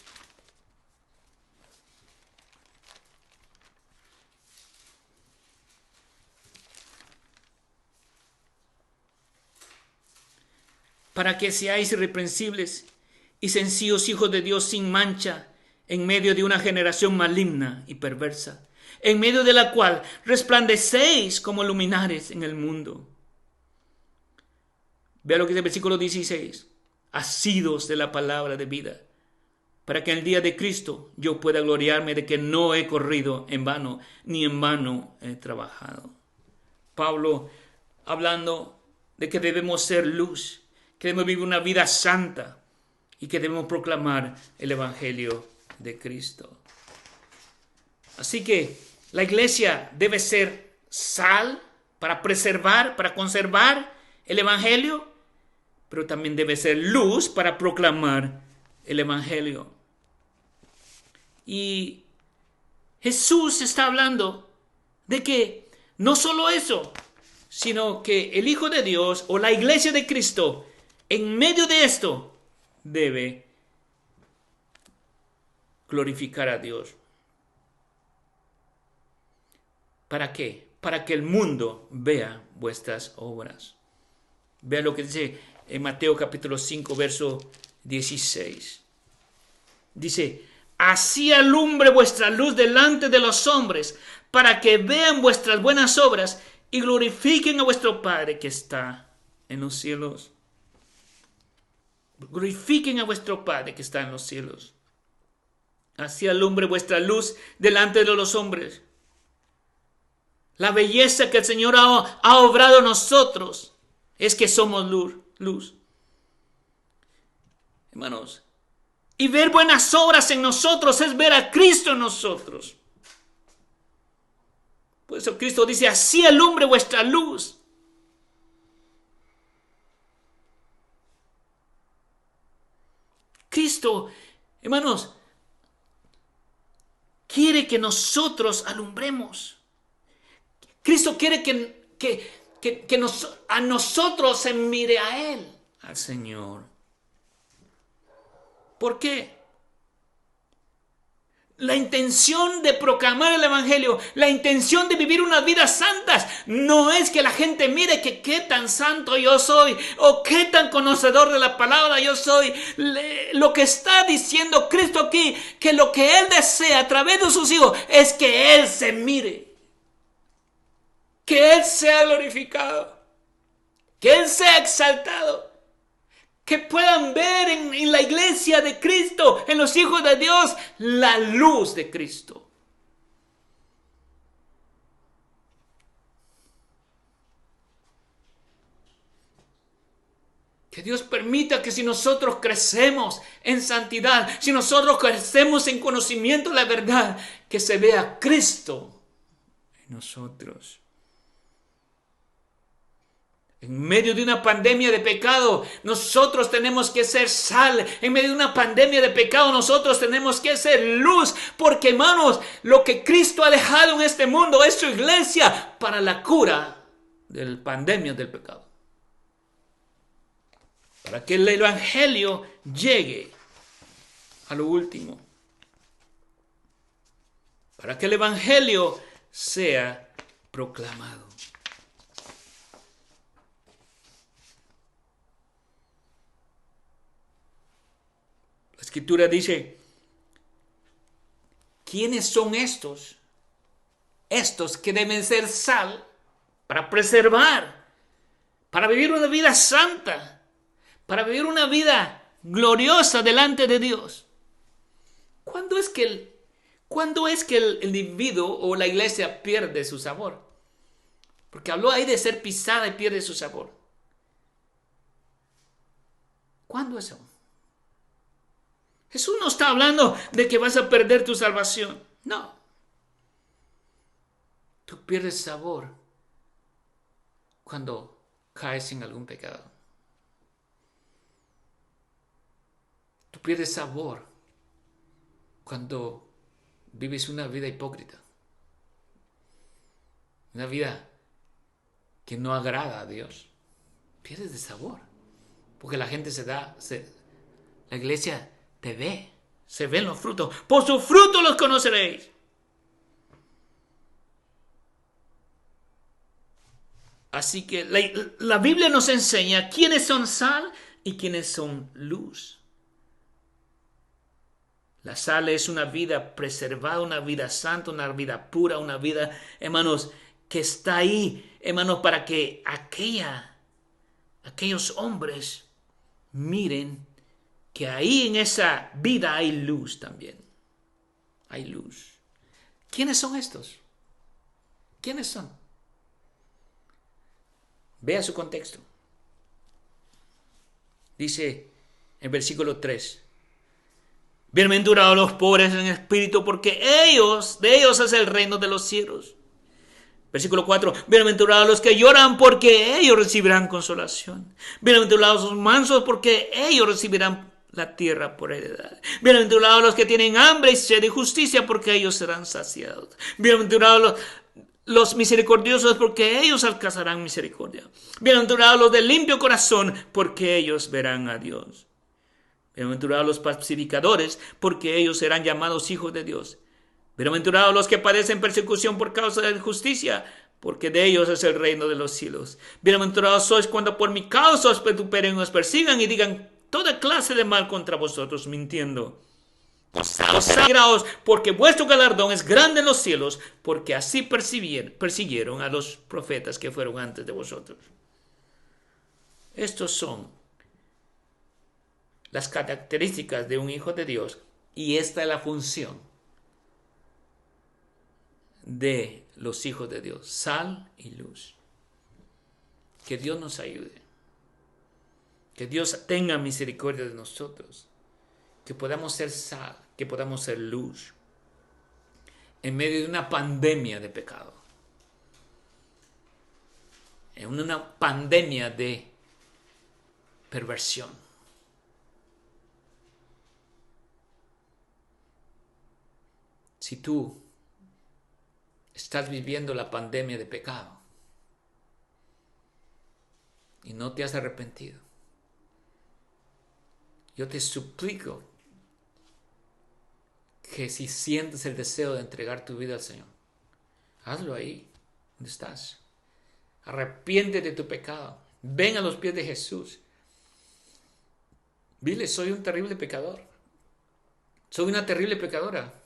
Para que seáis irreprensibles y sencillos hijos de Dios sin mancha, en medio de una generación maligna y perversa, en medio de la cual resplandecéis como luminares en el mundo. Vea lo que dice el versículo 16. Asidos de la palabra de vida, para que en el día de Cristo yo pueda gloriarme de que no he corrido en vano, ni en vano he trabajado. Pablo hablando de que debemos ser luz, que debemos vivir una vida santa y que debemos proclamar el evangelio de Cristo. Así que La iglesia debe ser sal para preservar, para conservar el evangelio, pero también debe ser luz para proclamar el evangelio. Y Jesús está hablando de que no solo eso, sino que el Hijo de Dios o la iglesia de Cristo, en medio de esto, debe glorificar a Dios. ¿Para qué? Para que el mundo vea vuestras obras. Vea lo que dice en Mateo capítulo 5, verso 16. Dice: así alumbre vuestra luz delante de los hombres, para que vean vuestras buenas obras y glorifiquen a vuestro Padre que está en los cielos. Glorifiquen a vuestro Padre que está en los cielos. Así alumbre vuestra luz delante de los hombres. La belleza que el Señor ha obrado en nosotros es que somos luz. Hermanos, y ver buenas obras en nosotros es ver a Cristo en nosotros. Por eso Cristo dice: así alumbre vuestra luz. Cristo, hermanos, quiere que nosotros alumbremos. Cristo quiere que a nosotros se mire a Él, al Señor. ¿Por qué? La intención de proclamar el evangelio, la intención de vivir unas vidas santas, no es que la gente mire que qué tan santo yo soy o qué tan conocedor de la palabra yo soy. Lo que está diciendo Cristo aquí, que lo que Él desea a través de sus hijos es que Él se mire, que Él sea glorificado, que Él sea exaltado. Que puedan ver en la iglesia de Cristo, en los hijos de Dios, la luz de Cristo. Que Dios permita que si nosotros crecemos en santidad, si nosotros crecemos en conocimiento de la verdad, que se vea Cristo en nosotros. En medio de una pandemia de pecado, nosotros tenemos que ser sal. En medio de una pandemia de pecado, nosotros tenemos que ser luz. Porque, hermanos, lo que Cristo ha dejado en este mundo es su iglesia para la cura de la pandemia del pecado. Para que el evangelio llegue a lo último. Para que el evangelio sea proclamado. La Escritura dice: ¿quiénes son estos? Estos que deben ser sal para preservar, para vivir una vida santa, para vivir una vida gloriosa delante de Dios. ¿Cuándo es que el individuo o la iglesia pierde su sabor? Porque habló ahí de ser pisada y pierde su sabor. ¿Cuándo eso? Jesús no está hablando de que vas a perder tu salvación. No. Tú pierdes sabor cuando caes en algún pecado. Tú pierdes sabor cuando vives una vida hipócrita. Una vida que no agrada a Dios. Pierdes de sabor. Porque la gente la iglesia te ve, se ven los frutos. Por sus frutos los conoceréis. Así que la Biblia nos enseña quiénes son sal y quiénes son luz. La sal es una vida preservada, una vida santa, una vida pura, una vida, hermanos, que está ahí, hermanos, para que aquellos hombres miren que ahí en esa vida hay luz también. Hay luz. ¿Quiénes son estos? ¿Quiénes son? Vea su contexto. Dice en versículo 3: Bienaventurados los pobres en espíritu, porque de ellos es el reino de los cielos. Versículo 4. Bienaventurados los que lloran, porque ellos recibirán consolación. Bienaventurados los mansos, porque ellos recibirán la tierra por heredad. Bienaventurados los que tienen hambre y sed de justicia, porque ellos serán saciados. Bienaventurados los misericordiosos, porque ellos alcanzarán misericordia. Bienaventurados los de limpio corazón, porque ellos verán a Dios. Bienaventurados los pacificadores, porque ellos serán llamados hijos de Dios. Bienaventurados los que padecen persecución por causa de la justicia, porque de ellos es el reino de los cielos. Bienaventurados sois cuando por mi causa os vituperen y os persigan y digan toda clase de mal contra vosotros, mintiendo. Gozaos, porque vuestro galardón es grande en los cielos, porque así persiguieron a los profetas que fueron antes de vosotros. Estos son las características de un hijo de Dios, y esta es la función de los hijos de Dios: sal y luz. Que Dios nos ayude, que Dios tenga misericordia de nosotros, que podamos ser sal, que podamos ser luz en medio de una pandemia de pecado, en una pandemia de perversión. Si tú estás viviendo la pandemia de pecado y no te has arrepentido, yo te suplico que si sientes el deseo de entregar tu vida al Señor, hazlo ahí donde estás. Arrepiéntete de tu pecado. Ven a los pies de Jesús. Dile: soy un terrible pecador. Soy una terrible pecadora.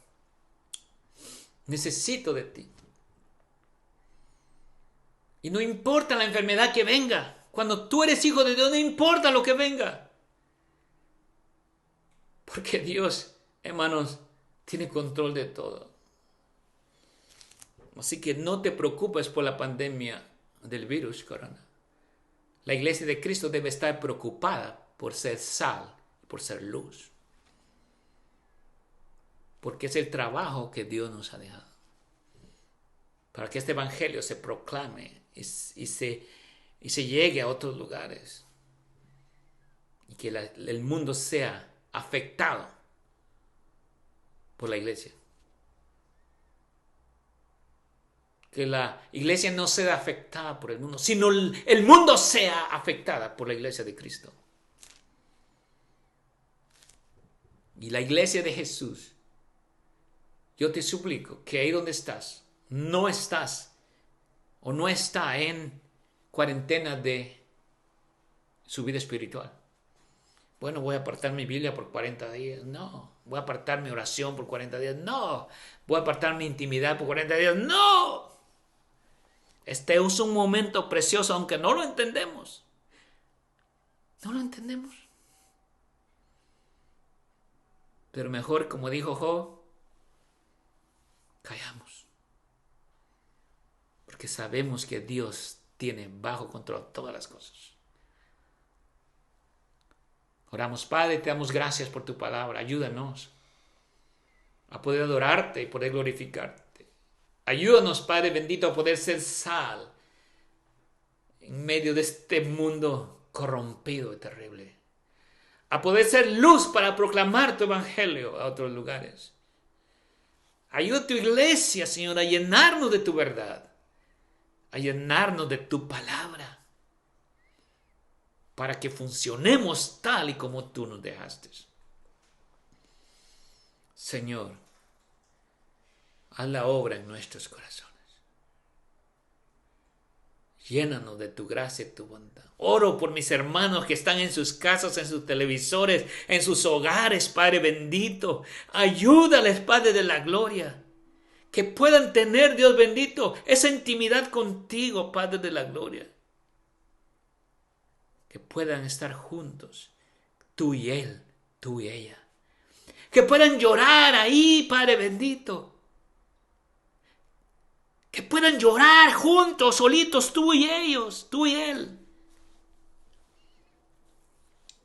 Necesito de ti. Y no importa la enfermedad que venga. Cuando tú eres hijo de Dios, no importa lo que venga. Porque Dios, hermanos, tiene control de todo. Así que no te preocupes por la pandemia del virus corona. La iglesia de Cristo debe estar preocupada por ser sal, por ser luz. Porque es el trabajo que Dios nos ha dejado. Para que este evangelio se proclame y se llegue a otros lugares. Y que el mundo sea afectado por la iglesia. Que la iglesia no sea afectada por el mundo, sino el mundo sea afectada por la iglesia de Cristo. Y la iglesia de Jesús, yo te suplico que ahí donde estás, no estás o no está en cuarentena de su vida espiritual. Bueno, voy a apartar mi Biblia por 40 días. No. Voy a apartar mi oración por 40 días. No. Voy a apartar mi intimidad por 40 días. No. Este es un momento precioso, aunque no lo entendemos. No lo entendemos. Pero mejor, como dijo Job, callamos. Porque sabemos que Dios tiene bajo control todas las cosas. Oramos, Padre, te damos gracias por tu palabra. Ayúdanos a poder adorarte y poder glorificarte. Ayúdanos, Padre bendito, a poder ser sal en medio de este mundo corrompido y terrible. A poder ser luz para proclamar tu evangelio a otros lugares. Ayuda a tu iglesia, Señor, a llenarnos de tu verdad, a llenarnos de tu palabra, para que funcionemos tal y como tú nos dejaste. Señor, haz la obra en nuestros corazones. Llénanos de tu gracia y tu bondad. Oro por mis hermanos que están en sus casas, en sus televisores, en sus hogares, Padre bendito. Ayúdales, Padre de la gloria. Que puedan tener, Dios bendito, esa intimidad contigo, Padre de la gloria. Que puedan estar juntos, tú y él, tú y ella. Que puedan llorar ahí, Padre bendito. Que puedan llorar juntos, solitos, tú y ellos, tú y él.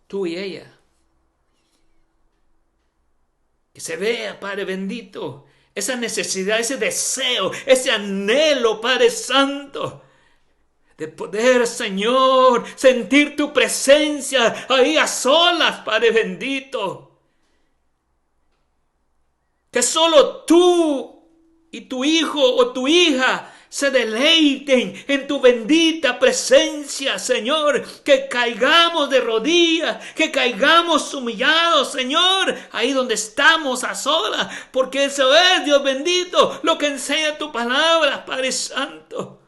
Tú y ella. Que se vea, Padre bendito, esa necesidad, ese deseo, ese anhelo, Padre Santo, de poder, Señor, sentir tu presencia ahí a solas, Padre bendito. Que solo tú y tu hijo o tu hija se deleiten en tu bendita presencia, Señor. Que caigamos de rodillas, que caigamos humillados, Señor, ahí donde estamos a solas, porque eso es, Dios bendito, lo que enseña tu palabra, Padre Santo.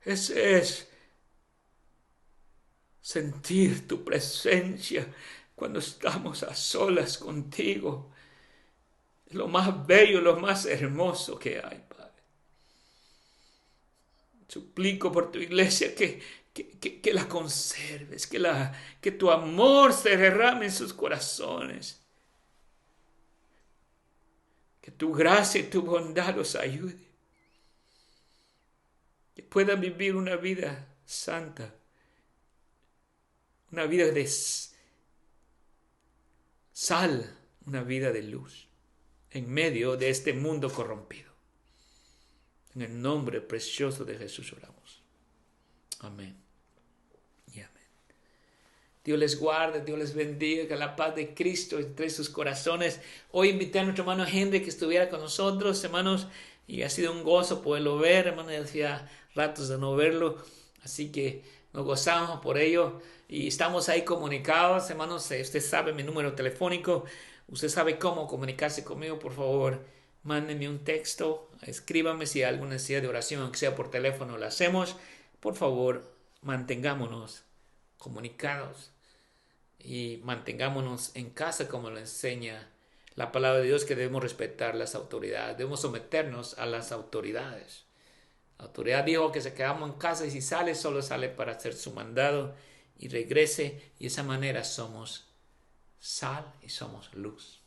Ese es sentir tu presencia cuando estamos a solas contigo. Es lo más bello, lo más hermoso que hay, Padre. Suplico por tu iglesia que la conserves, que tu amor se derrame en sus corazones. Que tu gracia y tu bondad los ayude. Que puedan vivir una vida santa, una vida de sal, una vida de luz en medio de este mundo corrompido. En el nombre precioso de Jesús oramos. Amén y amén. Dios les guarde, Dios les bendiga, que la paz de Cristo entre sus corazones. Hoy invité a nuestro hermano Henry que estuviera con nosotros, hermanos, y ha sido un gozo poderlo ver, hermanos, ya hacía ratos de no verlo, así que nos gozamos por ello y estamos ahí comunicados, hermanos. Usted sabe mi número telefónico, usted sabe cómo comunicarse conmigo. Por favor, mándenme un texto, escríbame si hay alguna necesidad de oración, aunque sea por teléfono, lo hacemos. Por favor, mantengámonos comunicados y mantengámonos en casa como lo enseña la palabra de Dios, que debemos respetar las autoridades, debemos someternos a las autoridades. La autoridad dijo que se quedamos en casa y si sale, solo sale para hacer su mandado y regrese, y de esa manera somos sal y somos luz.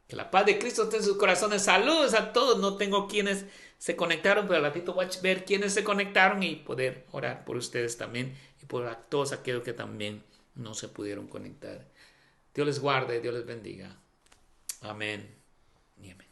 Que la paz de Cristo esté en sus corazones. Saludos a todos. No tengo quienes se conectaron, pero al ratito voy a ver quienes se conectaron y poder orar por ustedes también y por todos aquellos que también no se pudieron conectar. Dios les guarde, Dios les bendiga. Amén y amén.